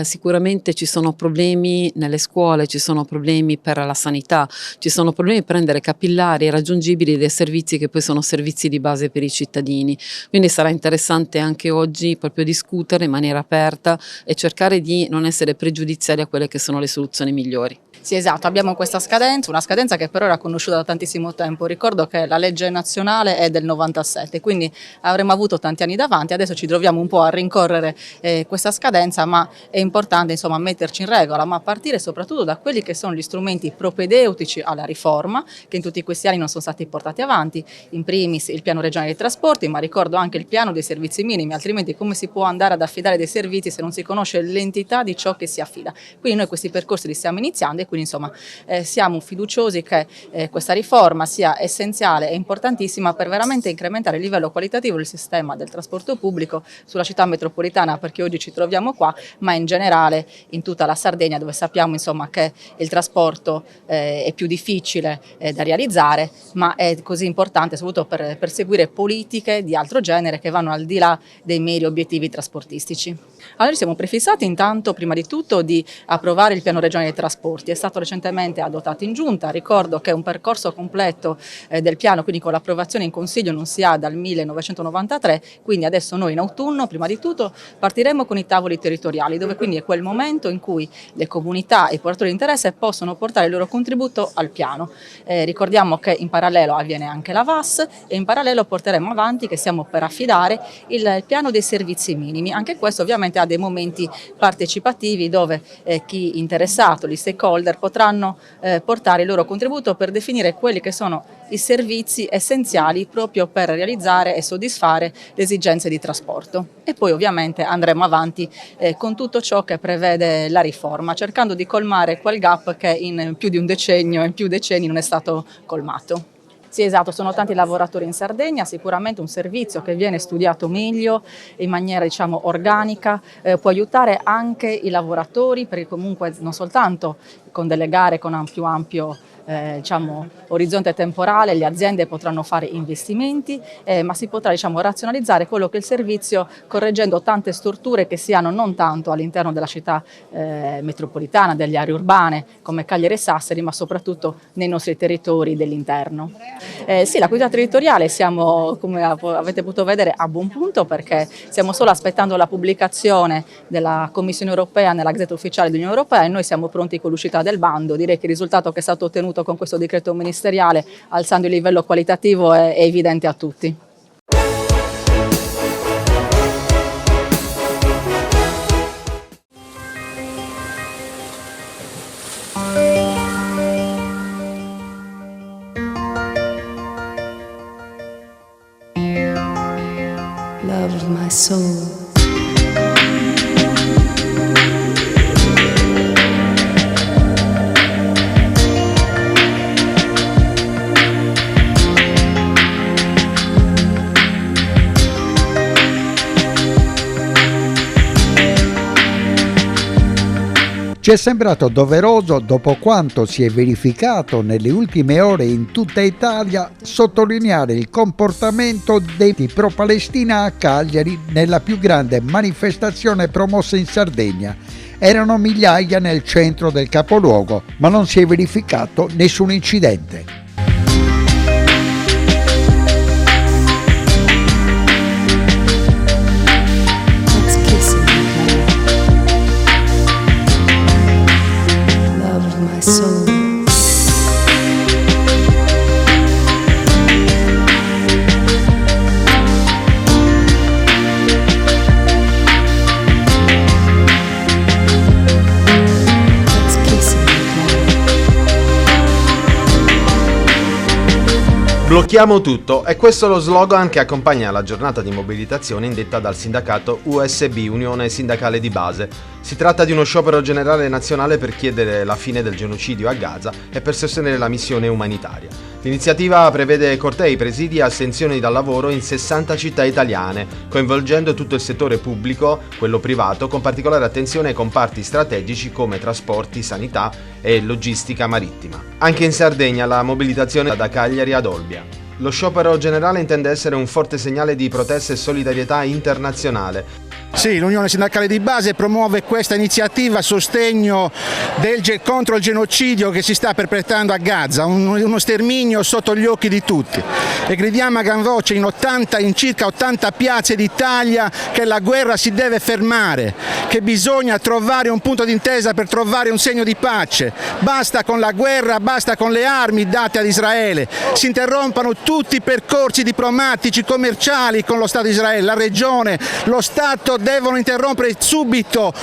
sicuramente ci sono problemi nelle scuole, ci sono problemi per la sanità, ci sono problemi per rendere capillari e raggiungibili dei servizi che poi sono servizi di base per i cittadini. Quindi sarà interessante anche oggi proprio discutere in maniera aperta e cercare di non essere pregiudiziali a quelle che sono le soluzioni migliori. Sì, esatto, abbiamo questa scadenza, una scadenza che però era conosciuta da tantissimo tempo. Ricordo che la legge nazionale è del 97, quindi avremmo avuto tanti anni davanti. Adesso ci troviamo un po' a rincorrere questa scadenza, ma è importante insomma metterci in regola, ma partire soprattutto da quelli che sono gli strumenti propedeutici alla riforma, che in tutti questi anni non sono stati portati avanti, in primis il piano regionale dei trasporti, ma ricordo anche il piano dei servizi minimi, altrimenti come si può andare ad affidare dei servizi se non si conosce l'entità di ciò che si affida? Quindi noi questi percorsi li stiamo iniziando e quindi insomma siamo fiduciosi che questa riforma sia essenziale e importantissima per veramente incrementare il livello qualitativo del sistema del trasporto pubblico sulla città metropolitana, perché oggi ci troviamo qua, ma in generale in tutta la Sardegna, dove sappiamo insomma che il trasporto è più difficile da realizzare, ma è così importante soprattutto per perseguire politiche di altro genere che vanno al di là dei meri obiettivi trasportistici. Allora siamo prefissati intanto prima di tutto di approvare il piano regionale dei trasporti e stato recentemente adottato in Giunta. Ricordo che un percorso completo del piano, quindi con l'approvazione in Consiglio, non si ha dal 1993, quindi adesso noi in autunno, prima di tutto, partiremo con i tavoli territoriali, dove quindi è quel momento in cui le comunità e i portatori di interesse possono portare il loro contributo al piano. Ricordiamo che in parallelo avviene anche la VAS e in parallelo porteremo avanti, che stiamo per affidare, il piano dei servizi minimi. Anche questo ovviamente ha dei momenti partecipativi dove chi interessato, gli stakeholder, potranno portare il loro contributo per definire quelli che sono i servizi essenziali proprio per realizzare e soddisfare le esigenze di trasporto. E poi ovviamente andremo avanti con tutto ciò che prevede la riforma, cercando di colmare quel gap che in più di un decennio e in più decenni non è stato colmato. Sì, esatto, sono tanti lavoratori in Sardegna, sicuramente un servizio che viene studiato meglio in maniera organica, può aiutare anche i lavoratori, perché comunque non soltanto con delle gare con un più ampio orizzonte temporale le aziende potranno fare investimenti, ma si potrà razionalizzare quello che è il servizio, correggendo tante storture che si hanno non tanto all'interno della città metropolitana, delle aree urbane come Cagliari e Sassari, ma soprattutto nei nostri territori dell'interno. Sì, la qualità territoriale siamo, come avete potuto vedere, a buon punto, perché stiamo solo aspettando la pubblicazione della Commissione europea nella Gazzetta Ufficiale dell'Unione Europea e noi siamo pronti con l'uscita del bando. Direi che il risultato che è stato ottenuto con questo decreto ministeriale, alzando il livello qualitativo, è evidente a tutti. Love of my soul. Ci è sembrato doveroso, dopo quanto si è verificato nelle ultime ore in tutta Italia, sottolineare il comportamento dei pro-Palestina a Cagliari nella più grande manifestazione promossa in Sardegna. Erano migliaia nel centro del capoluogo, ma non si è verificato nessun incidente. Soul. Blocchiamo tutto, è questo lo slogan che accompagna la giornata di mobilitazione indetta dal sindacato USB, Unione Sindacale di Base. Si tratta di uno sciopero generale nazionale per chiedere la fine del genocidio a Gaza e per sostenere la missione umanitaria. L'iniziativa prevede cortei, presidi e astensioni dal lavoro in 60 città italiane, coinvolgendo tutto il settore pubblico, quello privato, con particolare attenzione ai comparti strategici come trasporti, sanità e logistica marittima. Anche in Sardegna la mobilitazione da Cagliari ad Olbia. Lo sciopero generale intende essere un forte segnale di protesta e solidarietà internazionale. Sì, l'Unione Sindacale di Base promuove questa iniziativa a sostegno contro il genocidio che si sta perpetrando a Gaza, uno sterminio sotto gli occhi di tutti. E gridiamo a gran voce in circa 80 piazze d'Italia che la guerra si deve fermare, che bisogna trovare un punto d'intesa per trovare un segno di pace. Basta con la guerra, basta con le armi date ad Israele. Si interrompano tutti i percorsi diplomatici, commerciali con lo Stato di Israele, la regione, lo Stato devono interrompere subito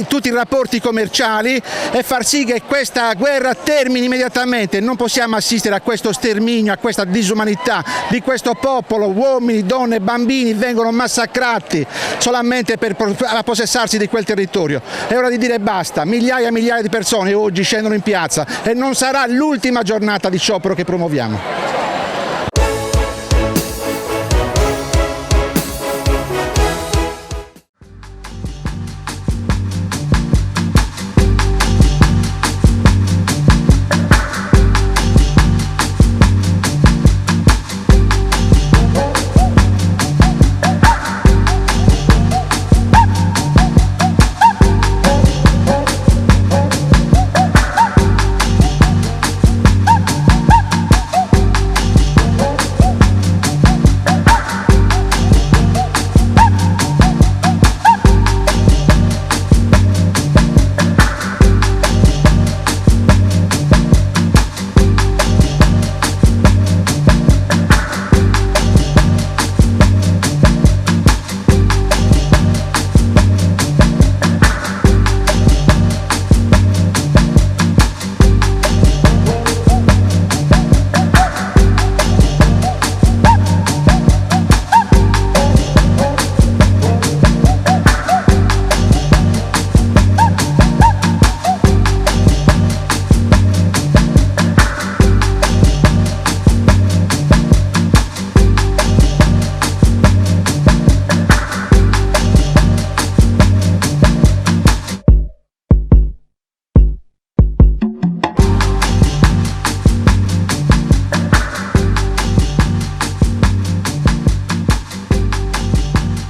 tutti i rapporti commerciali e far sì che questa guerra termini immediatamente. Non possiamo assistere a questo sterminio, a questa disumanità di questo popolo. Uomini, donne, bambini vengono massacrati solamente per possessarsi di quel territorio. È ora di dire basta. Migliaia e migliaia di persone oggi scendono in piazza e non sarà l'ultima giornata di sciopero che promuoviamo.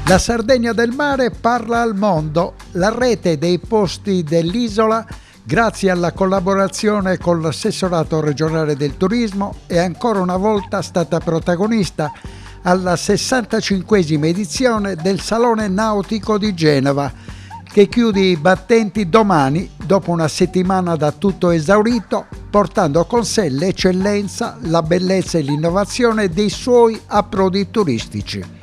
La Sardegna del mare parla al mondo. La rete dei posti dell'isola, grazie alla collaborazione con l'Assessorato regionale del turismo, è ancora una volta stata protagonista alla 65esima edizione del Salone Nautico di Genova, che chiude i battenti domani dopo una settimana da tutto esaurito, portando con sé l'eccellenza, la bellezza e l'innovazione dei suoi approdi turistici.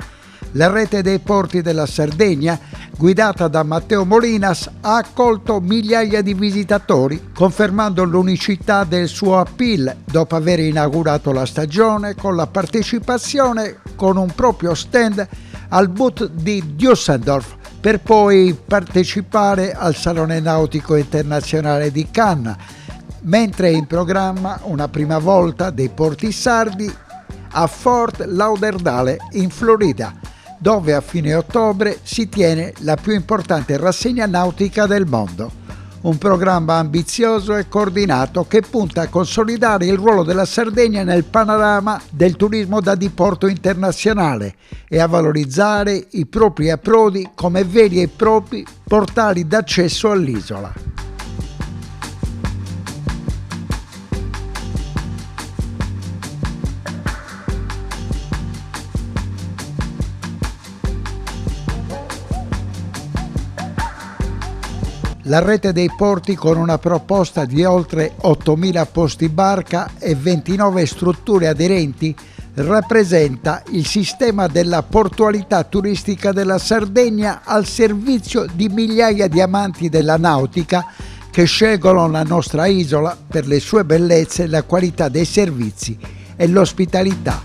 La rete dei porti della Sardegna, guidata da Matteo Molinas, ha accolto migliaia di visitatori, confermando l'unicità del suo appeal dopo aver inaugurato la stagione con la partecipazione con un proprio stand al booth di Düsseldorf, per poi partecipare al Salone Nautico Internazionale di Cannes, mentre è in programma una prima volta dei porti sardi a Fort Lauderdale in Florida, dove a fine ottobre si tiene la più importante rassegna nautica del mondo. Un programma ambizioso e coordinato che punta a consolidare il ruolo della Sardegna nel panorama del turismo da diporto internazionale e a valorizzare i propri approdi come veri e propri portali d'accesso all'isola. La rete dei porti, con una proposta di oltre 8.000 posti barca e 29 strutture aderenti, rappresenta il sistema della portualità turistica della Sardegna al servizio di migliaia di amanti della nautica che scelgono la nostra isola per le sue bellezze, la qualità dei servizi e l'ospitalità.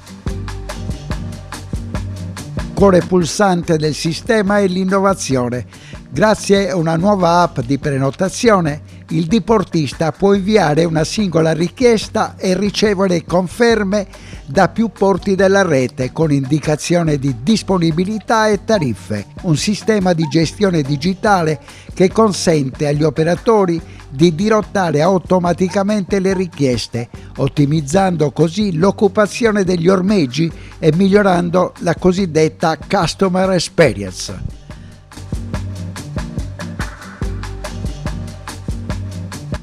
Cuore pulsante del sistema è l'innovazione. Grazie a una nuova app di prenotazione, il diportista può inviare una singola richiesta e ricevere conferme da più porti della rete con indicazione di disponibilità e tariffe. Un sistema di gestione digitale che consente agli operatori di dirottare automaticamente le richieste, ottimizzando così l'occupazione degli ormeggi e migliorando la cosiddetta customer experience.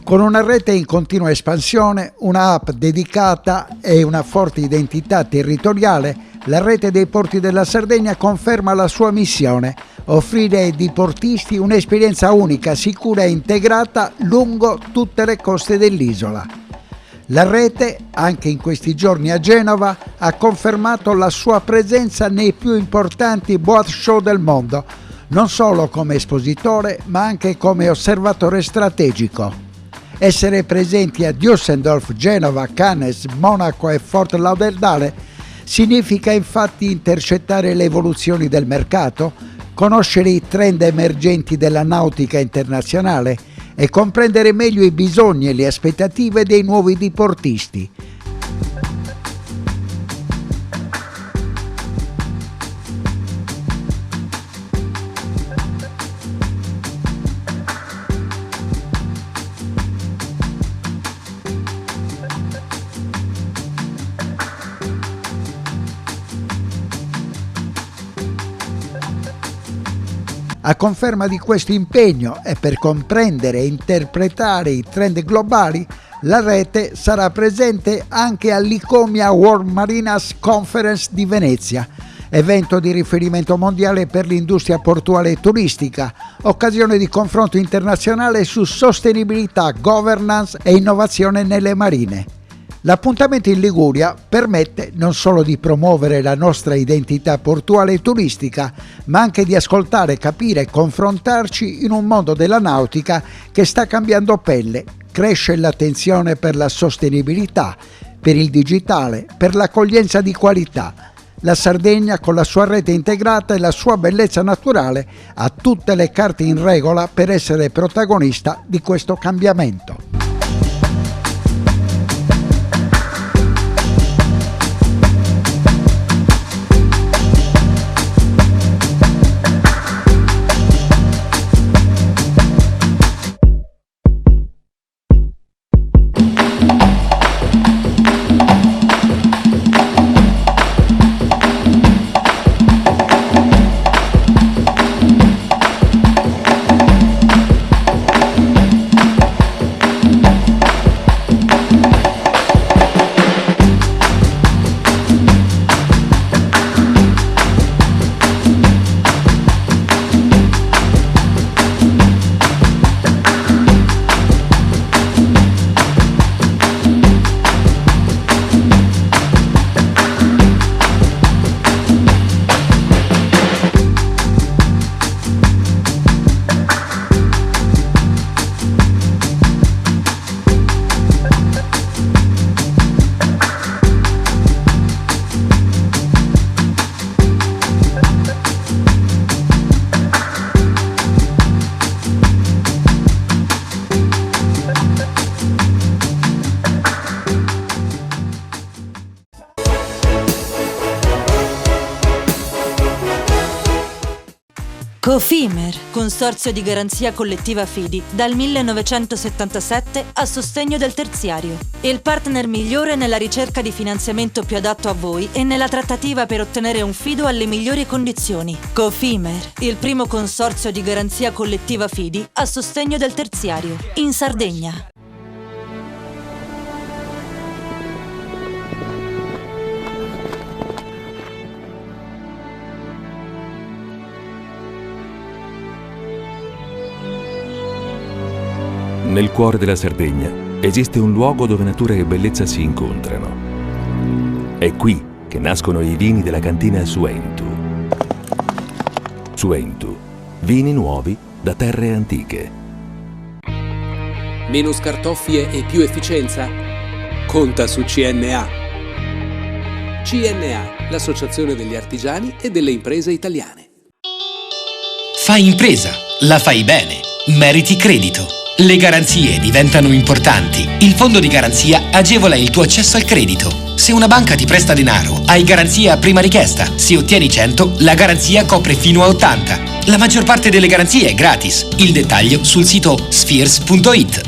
Con una rete in continua espansione, una app dedicata e una forte identità territoriale, la rete dei porti della Sardegna conferma la sua missione: offrire ai diportisti un'esperienza unica, sicura e integrata lungo tutte le coste dell'isola. La rete, anche in questi giorni a Genova, ha confermato la sua presenza nei più importanti boat show del mondo, non solo come espositore, ma anche come osservatore strategico. Essere presenti a Düsseldorf, Genova, Cannes, Monaco e Fort Lauderdale significa infatti intercettare le evoluzioni del mercato, conoscere i trend emergenti della nautica internazionale e comprendere meglio i bisogni e le aspettative dei nuovi diportisti. A conferma di questo impegno e per comprendere e interpretare i trend globali, la rete sarà presente anche all'ICOMIA World Marinas Conference di Venezia, evento di riferimento mondiale per l'industria portuale e turistica, occasione di confronto internazionale su sostenibilità, governance e innovazione nelle marine. L'appuntamento in Liguria permette non solo di promuovere la nostra identità portuale e turistica, ma anche di ascoltare, capire e confrontarci in un mondo della nautica che sta cambiando pelle. Cresce l'attenzione per la sostenibilità, per il digitale, per l'accoglienza di qualità. La Sardegna, con la sua rete integrata e la sua bellezza naturale, ha tutte le carte in regola per essere protagonista di questo cambiamento. Cofimer, consorzio di garanzia collettiva Fidi, dal 1977 a sostegno del terziario. Il partner migliore nella ricerca di finanziamento più adatto a voi e nella trattativa per ottenere un fido alle migliori condizioni. Cofimer, il primo consorzio di garanzia collettiva Fidi a sostegno del terziario, in Sardegna. Nel cuore della Sardegna esiste un luogo dove natura e bellezza si incontrano. È qui che nascono i vini della cantina Suentu. Suentu, vini nuovi da terre antiche. Meno scartoffie e più efficienza? Conta su CNA. CNA, l'associazione degli artigiani e delle imprese italiane. Fai impresa, la fai bene, meriti credito. Le garanzie diventano importanti. Il fondo di garanzia agevola il tuo accesso al credito. Se una banca ti presta denaro, hai garanzia a prima richiesta. Se ottieni 100, la garanzia copre fino a 80. La maggior parte delle garanzie è gratis. Il dettaglio sul sito spheres.it.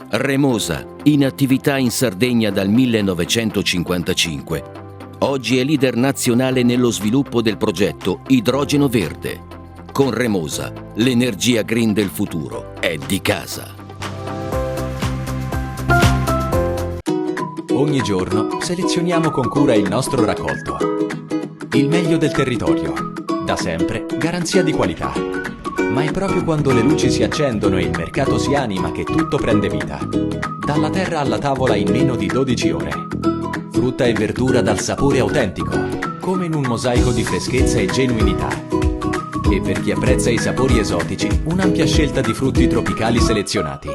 Remosa, in attività in Sardegna dal 1955. Oggi è leader nazionale nello sviluppo del progetto Idrogeno Verde. Con Remosa, l'energia green del futuro è di casa. Ogni giorno selezioniamo con cura il nostro raccolto. Il meglio del territorio. Da sempre, garanzia di qualità. Ma è proprio quando le luci si accendono e il mercato si anima che tutto prende vita. Dalla terra alla tavola in meno di 12 ore. Frutta e verdura dal sapore autentico, come in un mosaico di freschezza e genuinità. E per chi apprezza i sapori esotici, un'ampia scelta di frutti tropicali selezionati.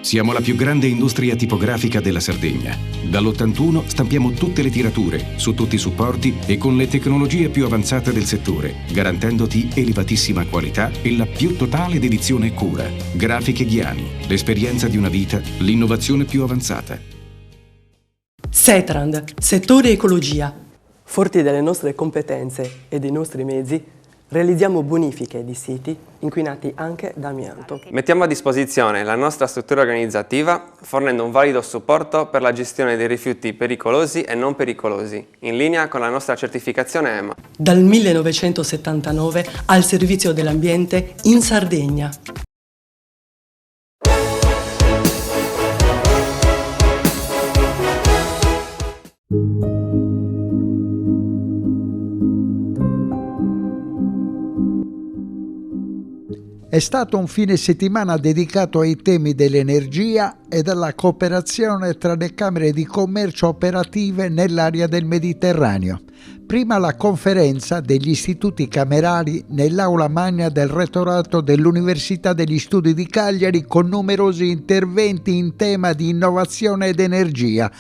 Siamo la più grande industria tipografica della Sardegna. Dall'81 stampiamo tutte le tirature, su tutti i supporti e con le tecnologie più avanzate del settore, garantendoti elevatissima qualità e la più totale dedizione e cura. Grafiche Ghiani, l'esperienza di una vita, l'innovazione più avanzata. Setrand, settore ecologia. Forti delle nostre competenze e dei nostri mezzi, realizziamo bonifiche di siti inquinati anche da amianto. Mettiamo a disposizione la nostra struttura organizzativa fornendo un valido supporto per la gestione dei rifiuti pericolosi e non pericolosi, in linea con la nostra certificazione EMA. Dal 1979 al servizio dell'ambiente in Sardegna. È stato un fine settimana dedicato ai temi dell'energia e della cooperazione tra le camere di commercio operative nell'area del Mediterraneo. Prima la conferenza degli istituti camerali nell'aula magna del rettorato dell'Università degli Studi di Cagliari con numerosi interventi in tema di innovazione ed energia.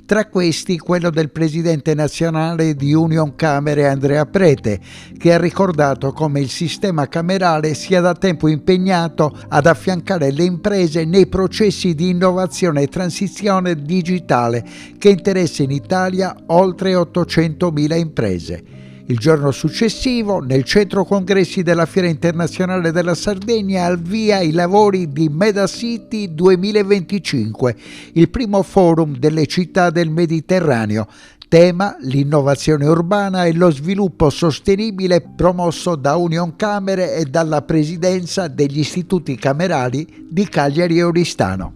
Tra questi quello del presidente nazionale di Union Camere Andrea Prete, che ha ricordato come il sistema camerale sia da tempo impegnato ad affiancare le imprese nei processi di innovazione e transizione digitale che interessa in Italia oltre 800.000 imprese. Il giorno successivo, nel centro congressi della Fiera Internazionale della Sardegna, al via i lavori di MedaCity 2025, il primo forum delle città del Mediterraneo. Tema: l'innovazione urbana e lo sviluppo sostenibile, promosso da Union Camere e dalla Presidenza degli Istituti Camerali di Cagliari e Oristano.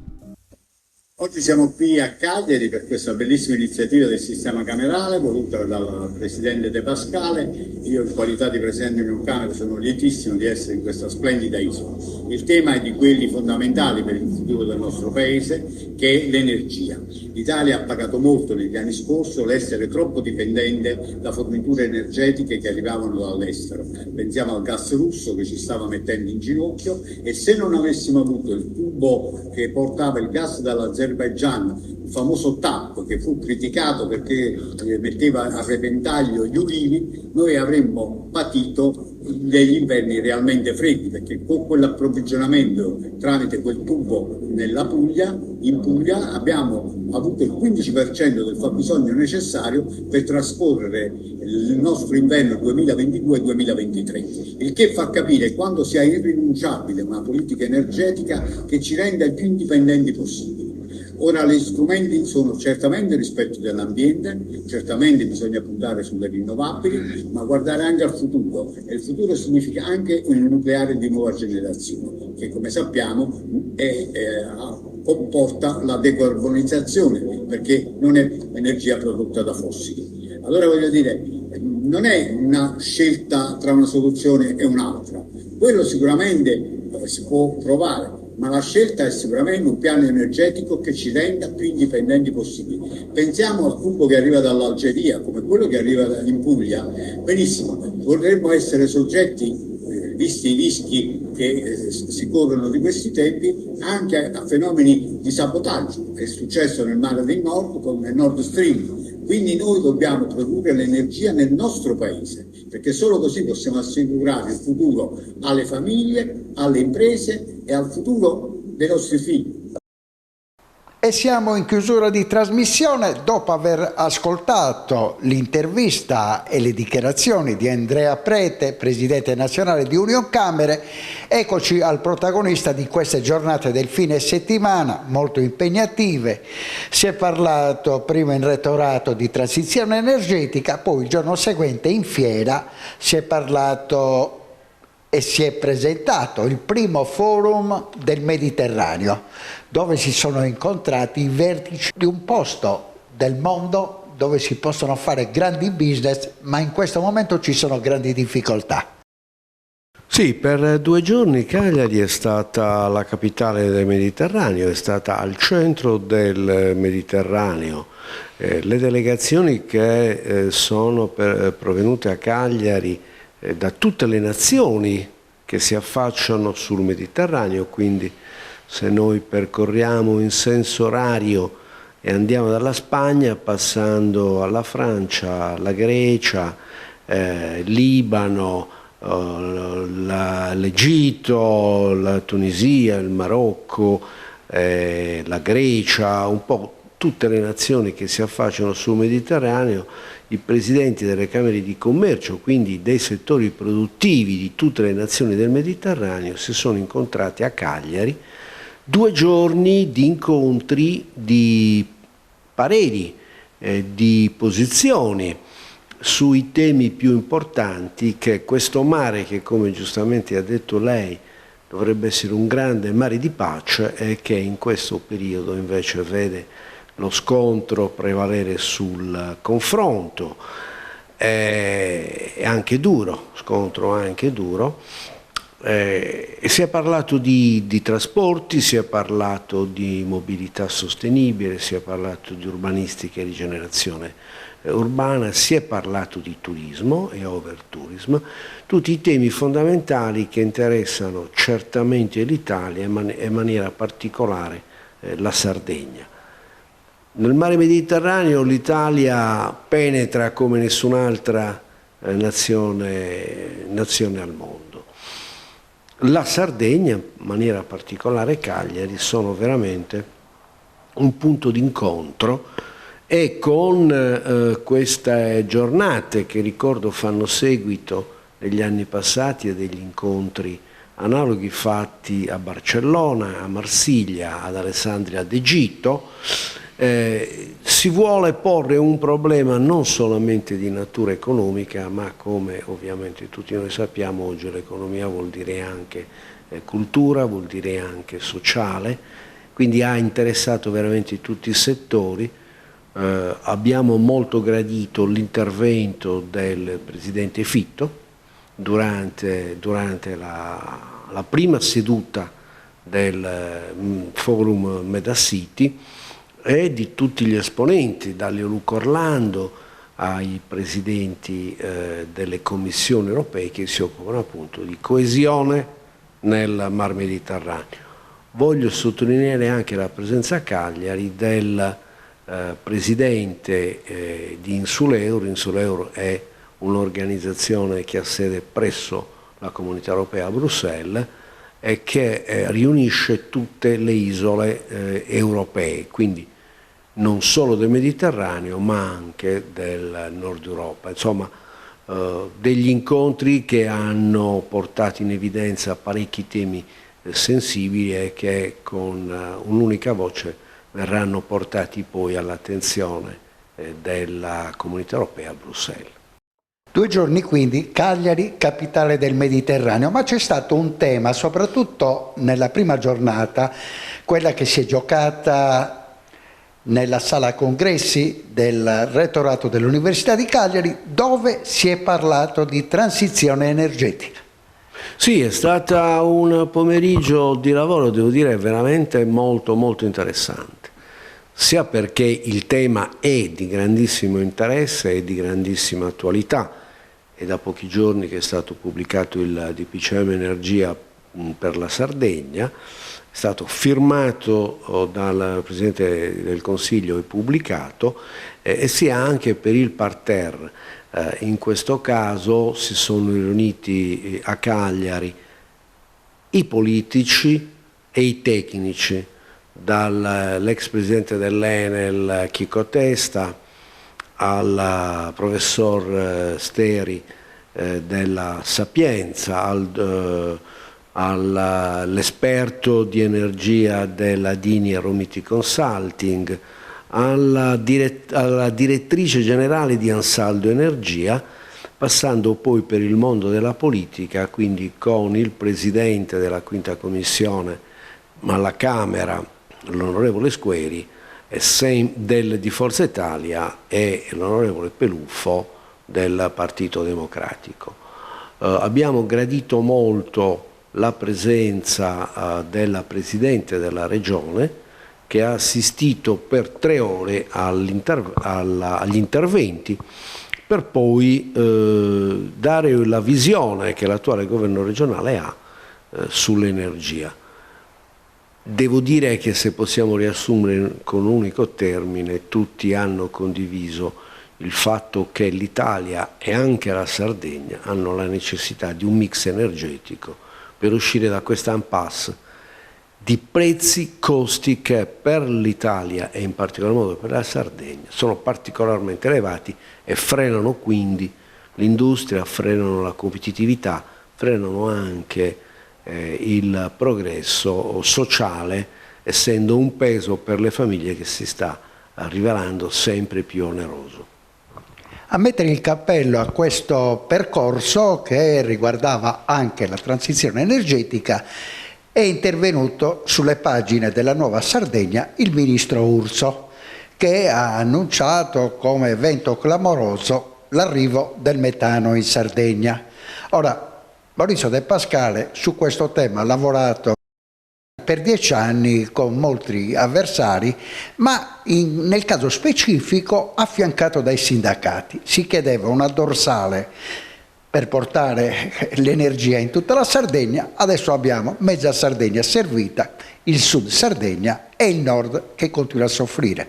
Oggi siamo qui a Cagliari per questa bellissima iniziativa del sistema camerale voluta dal Presidente De Pascale. Io in qualità di Presidente di Union Camere sono lietissimo di essere in questa splendida isola. Il tema è di quelli fondamentali per il futuro del nostro Paese, che è l'energia. L'Italia ha pagato molto negli anni scorsi l'essere troppo dipendente da forniture energetiche che arrivavano dall'estero. Pensiamo al gas russo che ci stava mettendo in ginocchio, e se non avessimo avuto il tubo che portava il gas dall'Azerbaigian, il famoso TAP, che fu criticato perché metteva a repentaglio gli ulivi, noi avremmo patito degli inverni realmente freddi, perché con quell'approvvigionamento tramite quel tubo nella Puglia, in Puglia abbiamo avuto il 15% del fabbisogno necessario per trascorrere il nostro inverno 2022-2023, il che fa capire quanto sia irrinunciabile una politica energetica che ci renda il più indipendenti possibile. Ora gli strumenti sono certamente il rispetto dell'ambiente, certamente bisogna puntare sulle rinnovabili, ma guardare anche al futuro, e il futuro significa anche un nucleare di nuova generazione, che come sappiamo comporta la decarbonizzazione, perché non è energia prodotta da fossili. Allora voglio dire, non è una scelta tra una soluzione e un'altra, quello sicuramente si può provare, ma la scelta è sicuramente un piano energetico che ci renda più indipendenti possibili. Pensiamo al tubo che arriva dall'Algeria, come quello che arriva in Puglia, benissimo, vorremmo essere soggetti, visti i rischi che si corrono di questi tempi, anche a fenomeni di sabotaggio. È successo nel Mare del Nord con il Nord Stream. Quindi noi dobbiamo produrre l'energia nel nostro paese, perché solo così possiamo assicurare il futuro alle famiglie, alle imprese e al futuro dei nostri figli. E siamo in chiusura di trasmissione. Dopo aver ascoltato l'intervista e le dichiarazioni di Andrea Prete, presidente nazionale di Unioncamere, eccoci al protagonista di queste giornate del fine settimana, molto impegnative. Si è parlato prima in rettorato di transizione energetica, poi il giorno seguente in fiera si è parlato e si è presentato il primo forum del Mediterraneo, dove si sono incontrati i vertici di un posto del mondo dove si possono fare grandi business, ma in questo momento ci sono grandi difficoltà. Sì, per 2 giorni Cagliari è stata la capitale del Mediterraneo, è stata al centro del Mediterraneo. Le delegazioni che sono provenute a Cagliari da tutte le nazioni che si affacciano sul Mediterraneo, quindi se noi percorriamo in senso orario e andiamo dalla Spagna passando alla Francia, alla Grecia, Libano, l'Egitto, la Tunisia, il Marocco, la Grecia, un po' tutte le nazioni che si affacciano sul Mediterraneo, i presidenti delle camere di commercio, quindi dei settori produttivi di tutte le nazioni del Mediterraneo, si sono incontrati a Cagliari. 2 giorni di incontri, di pareri, di posizioni sui temi più importanti, che questo mare, che come giustamente ha detto lei dovrebbe essere un grande mare di pace, e che in questo periodo invece vede lo scontro prevalere sul confronto, è anche duro, scontro anche duro. Si è parlato di trasporti, si è parlato di mobilità sostenibile, si è parlato di urbanistica e rigenerazione urbana, si è parlato di turismo e overtourism, tutti i temi fondamentali che interessano certamente l'Italia e in maniera particolare la Sardegna. Nel mare Mediterraneo l'Italia penetra come nessun'altra nazione al mondo. La Sardegna, in maniera particolare Cagliari, sono veramente un punto d'incontro, e con queste giornate che ricordo fanno seguito negli anni passati a degli incontri analoghi fatti a Barcellona, a Marsiglia, ad Alessandria d'Egitto, si vuole porre un problema non solamente di natura economica, ma come ovviamente tutti noi sappiamo oggi l'economia vuol dire anche cultura, vuol dire anche sociale, quindi ha interessato veramente tutti i settori. Abbiamo molto gradito l'intervento del Presidente Fitto durante la prima seduta del Forum Medacity, e di tutti gli esponenti, da Leoluca Orlando ai presidenti delle commissioni europee che si occupano appunto di coesione nel Mar Mediterraneo. Voglio sottolineare anche la presenza a Cagliari del presidente di Insuleuro. Insuleuro è un'organizzazione che ha sede presso la Comunità Europea a Bruxelles e che riunisce tutte le isole europee, quindi non solo del Mediterraneo ma anche del Nord Europa. Insomma, degli incontri che hanno portato in evidenza parecchi temi sensibili e che con un'unica voce verranno portati poi all'attenzione della Comunità Europea a Bruxelles. 2 giorni quindi, Cagliari, capitale del Mediterraneo, ma c'è stato un tema, soprattutto nella prima giornata, quella che si è giocata nella sala congressi del rettorato dell'Università di Cagliari, dove si è parlato di transizione energetica. Sì, è stato un pomeriggio di lavoro, devo dire, veramente molto molto interessante, sia perché il tema è di grandissimo interesse e di grandissima attualità. È da pochi giorni che è stato pubblicato il DPCM Energia per la Sardegna, è stato firmato dal Presidente del Consiglio e pubblicato, e sia anche per il parterre. In questo caso si sono riuniti a Cagliari i politici e i tecnici, dall'ex presidente dell'Enel Chico Testa al professor Steri della Sapienza, all'esperto di energia della Dini Romiti Consulting, alla direttrice generale di Ansaldo Energia, passando poi per il mondo della politica, quindi con il presidente della quinta commissione alla Camera, l'onorevole Squeri, di Forza Italia, e l'onorevole Peluffo del Partito Democratico. Abbiamo gradito molto la presenza della Presidente della Regione, che ha assistito per 3 ore agli interventi, per poi dare la visione che l'attuale governo regionale ha sull'energia. Devo dire che, se possiamo riassumere con un unico termine, tutti hanno condiviso il fatto che l'Italia e anche la Sardegna hanno la necessità di un mix energetico per uscire da questa impasse di prezzi, costi che per l'Italia e in particolar modo per la Sardegna sono particolarmente elevati e frenano quindi l'industria, frenano la competitività, frenano anche il progresso sociale, essendo un peso per le famiglie che si sta rivelando sempre più oneroso. A mettere il cappello a questo percorso, che riguardava anche la transizione energetica, è intervenuto sulle pagine della Nuova Sardegna il ministro Urso, che ha annunciato come evento clamoroso l'arrivo del metano in Sardegna. Ora, Maurizio De Pascale su questo tema ha lavorato per 10 anni con molti avversari, ma nel caso specifico affiancato dai sindacati. Si chiedeva una dorsale per portare l'energia in tutta la Sardegna. Adesso abbiamo mezza Sardegna servita, il sud Sardegna e il nord che continua a soffrire.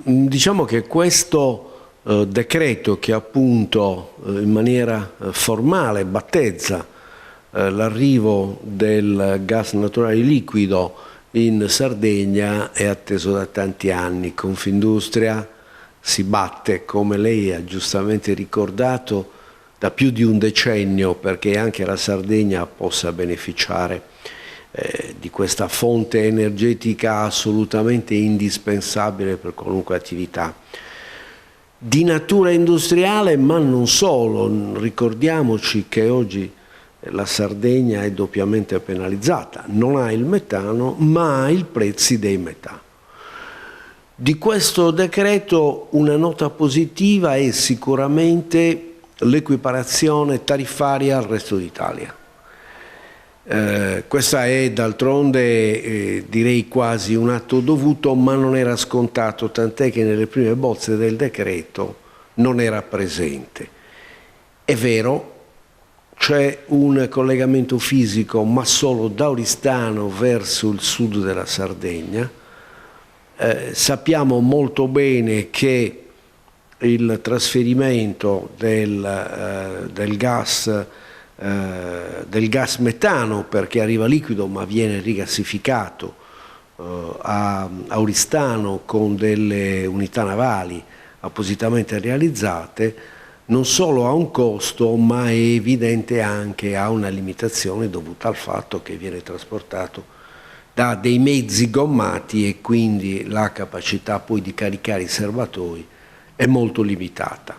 Diciamo che questo decreto, che appunto in maniera formale battezza l'arrivo del gas naturale liquido in Sardegna, è atteso da tanti anni. Confindustria si batte, come lei ha giustamente ricordato, da più di un decennio perché anche la Sardegna possa beneficiare di questa fonte energetica assolutamente indispensabile per qualunque attività di natura industriale, ma non solo. Ricordiamoci che oggi la Sardegna è doppiamente penalizzata, non ha il metano ma ha i prezzi dei metani. Di questo decreto una nota positiva è sicuramente l'equiparazione tariffaria al resto d'Italia. Questa è d'altronde direi quasi un atto dovuto, ma non era scontato, tant'è che nelle prime bozze del decreto non era presente. È vero, c'è un collegamento fisico, ma solo da Oristano verso il sud della Sardegna. Sappiamo molto bene che il trasferimento del gas metano, perché arriva liquido ma viene rigassificato a Oristano con delle unità navali appositamente realizzate, non solo ha un costo, ma è evidente anche ha una limitazione dovuta al fatto che viene trasportato da dei mezzi gommati e quindi la capacità poi di caricare i serbatoi è molto limitata.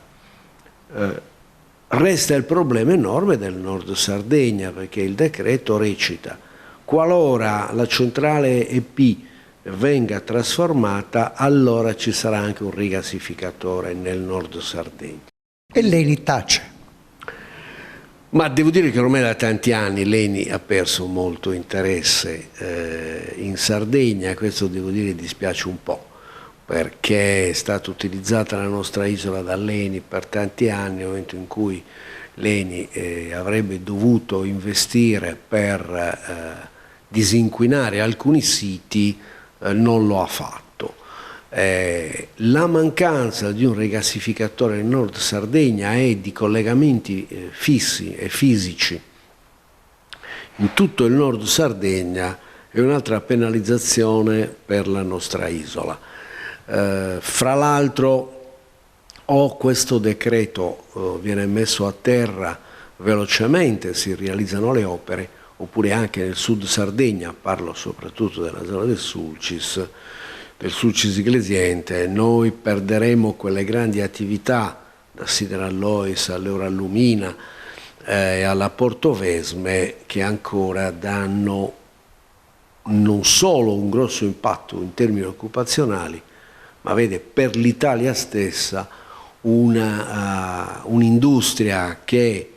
Resta il problema enorme del Nord Sardegna, perché il decreto recita: qualora la centrale EP venga trasformata, allora ci sarà anche un rigassificatore nel Nord Sardegna. E l'ENI tace. Ma devo dire che ormai da tanti anni l'ENI ha perso molto interesse in Sardegna, questo devo dire dispiace un po', perché è stata utilizzata la nostra isola dall'ENI per tanti anni, nel momento in cui l'ENI avrebbe dovuto investire per disinquinare alcuni siti, non lo ha fatto. La mancanza di un rigassificatore nel Nord Sardegna e di collegamenti fissi e fisici in tutto il Nord Sardegna è un'altra penalizzazione per la nostra isola. Fra l'altro, o questo decreto viene messo a terra velocemente, si realizzano le opere, oppure anche nel Sud Sardegna, parlo soprattutto della zona del Sulcis Iglesiente, noi perderemo quelle grandi attività da Siderallois all'Eurallumina e alla Portovesme, che ancora danno non solo un grosso impatto in termini occupazionali, ma vede per l'Italia stessa un'industria che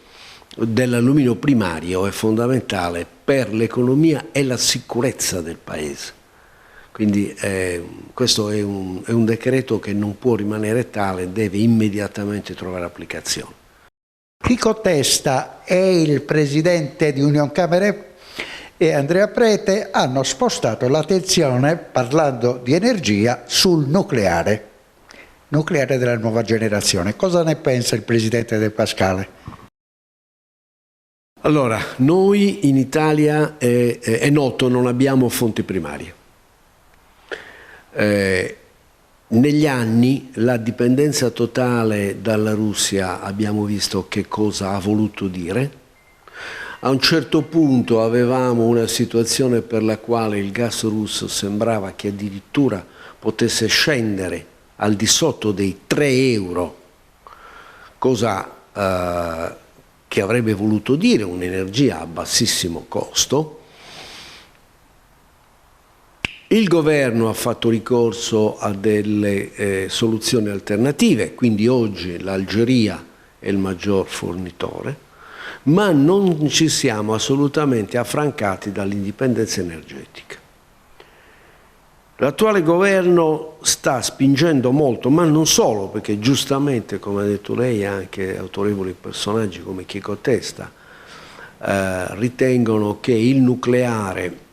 dell'alluminio primario è fondamentale per l'economia e la sicurezza del Paese. Quindi questo è un decreto che non può rimanere tale, deve immediatamente trovare applicazione. Chico Testa e il presidente di Unioncamere e Andrea Prete hanno spostato l'attenzione, parlando di energia, sul nucleare della nuova generazione. Cosa ne pensa il presidente De Pascale? Allora, noi in Italia, è noto, non abbiamo fonti primarie. Negli anni la dipendenza totale dalla Russia abbiamo visto che cosa ha voluto dire. A un certo punto avevamo una situazione per la quale il gas russo sembrava che addirittura potesse scendere al di sotto dei 3 euro, cosa che avrebbe voluto dire un'energia a bassissimo costo. Il governo ha fatto ricorso a delle soluzioni alternative, quindi oggi l'Algeria è il maggior fornitore, ma non ci siamo assolutamente affrancati dall'indipendenza energetica. L'attuale governo sta spingendo molto, ma non solo, perché giustamente, come ha detto lei, anche autorevoli personaggi come Chico Testa ritengono che il nucleare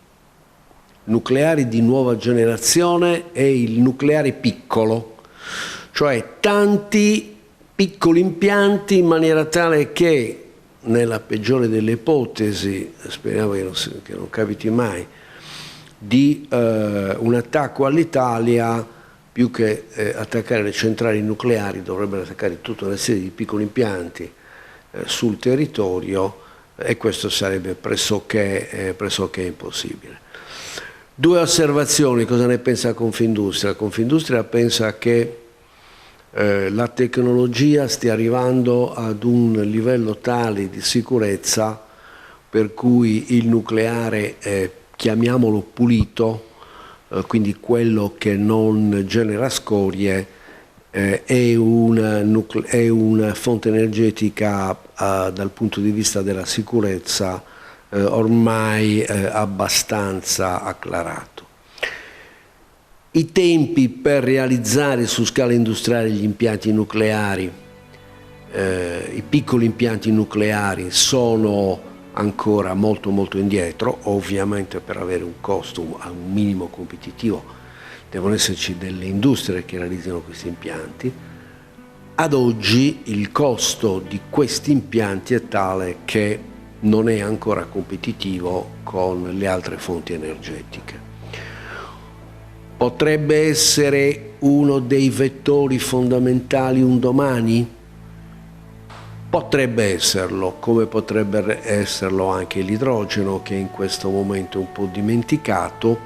di nuova generazione è il nucleare piccolo, cioè tanti piccoli impianti in maniera tale che, nella peggiore delle ipotesi, speriamo che non capiti mai, di un attacco all'Italia, più che attaccare le centrali nucleari, dovrebbero attaccare tutta una serie di piccoli impianti sul territorio, e questo sarebbe pressoché impossibile. 2 osservazioni. Cosa ne pensa Confindustria? Confindustria pensa che la tecnologia stia arrivando ad un livello tale di sicurezza per cui il nucleare, chiamiamolo pulito, quindi quello che non genera scorie, è una fonte energetica dal punto di vista della sicurezza ormai abbastanza acclarato. I tempi per realizzare su scala industriale gli impianti nucleari, i piccoli impianti nucleari, sono ancora molto indietro. Ovviamente per avere un costo a un minimo competitivo devono esserci delle industrie che realizzano questi impianti. Ad oggi il costo di questi impianti è tale che non è ancora competitivo con le altre fonti energetiche. Potrebbe essere uno dei vettori fondamentali un domani? Potrebbe esserlo, come potrebbe esserlo anche l'idrogeno, che in questo momento è un po' dimenticato.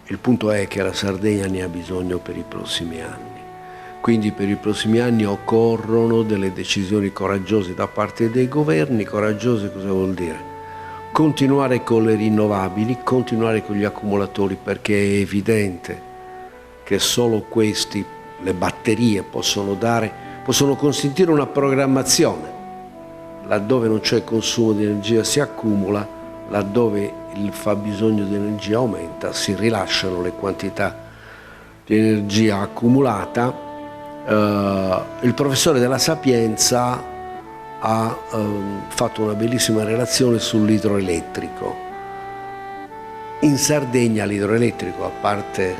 Il punto è che la Sardegna ne ha bisogno per i prossimi anni. Quindi per i prossimi anni occorrono delle decisioni coraggiose da parte dei governi. Coraggiose cosa vuol dire? Continuare con le rinnovabili, continuare con gli accumulatori, perché è evidente che solo questi, le batterie, possono consentire una programmazione. Laddove non c'è consumo di energia si accumula, laddove il fabbisogno di energia aumenta si rilasciano le quantità di energia accumulata. Il professore della Sapienza ha fatto una bellissima relazione sull'idroelettrico. In Sardegna l'idroelettrico, a parte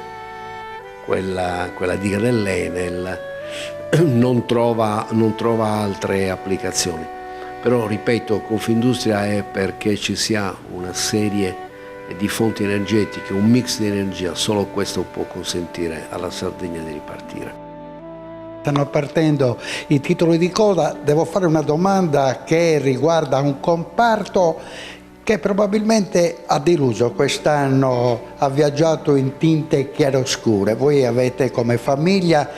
quella diga dell'Enel, non trova altre applicazioni. Però, ripeto, Confindustria è perché ci sia una serie di fonti energetiche, un mix di energia. Solo questo può consentire alla Sardegna di ripartire. Stanno partendo i titoli di coda. Devo fare una domanda che riguarda un comparto che probabilmente ha deluso quest'anno, ha viaggiato in tinte chiaroscure. Voi avete come famiglia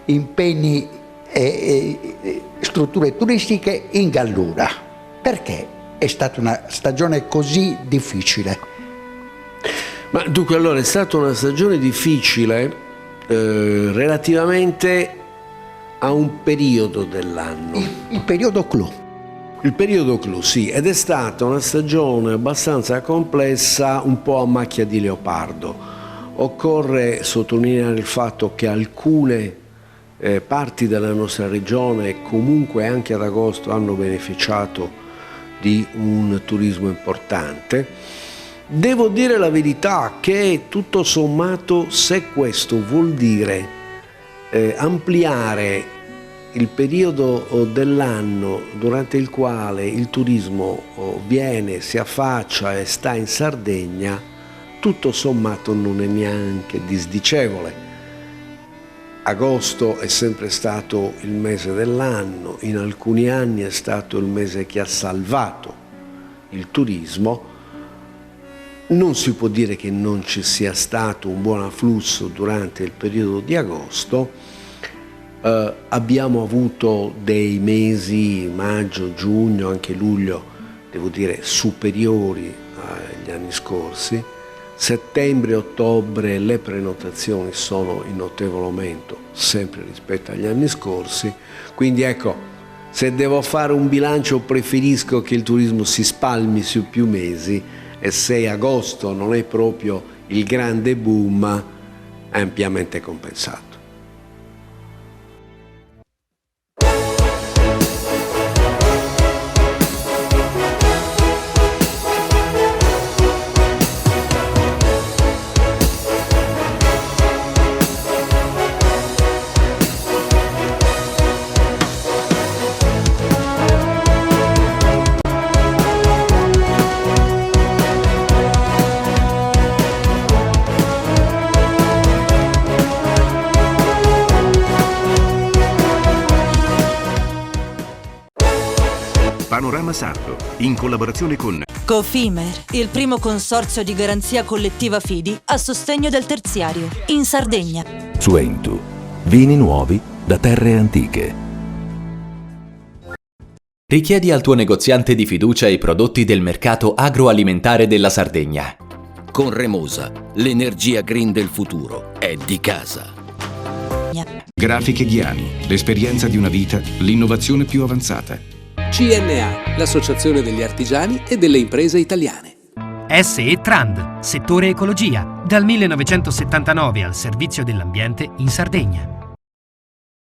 impegni e strutture turistiche in Gallura. Perché è stata una stagione così difficile? Ma dunque, allora, è stata una stagione difficile relativamente a un periodo dell'anno. Il periodo clou. Il periodo clou, sì, ed è stata una stagione abbastanza complessa, un po' a macchia di leopardo. Occorre sottolineare il fatto che alcune parti della nostra regione, comunque anche ad agosto, hanno beneficiato di un turismo importante. Devo dire la verità che tutto sommato, se questo vuol dire ampliare il periodo dell'anno durante il quale il turismo viene, si affaccia e sta in Sardegna, tutto sommato non è neanche disdicevole. Agosto è sempre stato il mese dell'anno, in alcuni anni è stato il mese che ha salvato il turismo. Non si può dire che non ci sia stato un buon afflusso durante il periodo di agosto. Abbiamo avuto dei mesi, maggio, giugno, anche luglio, devo dire, superiori agli anni scorsi. Settembre e ottobre le prenotazioni sono in notevole aumento, sempre rispetto agli anni scorsi. Quindi ecco, se devo fare un bilancio, preferisco che il turismo si spalmi su più mesi, e se agosto non è proprio il grande boom, è ampiamente compensato. Panorama Sardo, in collaborazione con Cofimer, il primo consorzio di garanzia collettiva fidi a sostegno del terziario, in Sardegna. Suentu, vini nuovi da terre antiche. Richiedi al tuo negoziante di fiducia i prodotti del mercato agroalimentare della Sardegna. Con Remosa, l'energia green del futuro è di casa. Grafiche Ghiani, l'esperienza di una vita, l'innovazione più avanzata. CNA, l'associazione degli artigiani e delle imprese italiane. SE Trand, settore ecologia, dal 1979 al servizio dell'ambiente in Sardegna.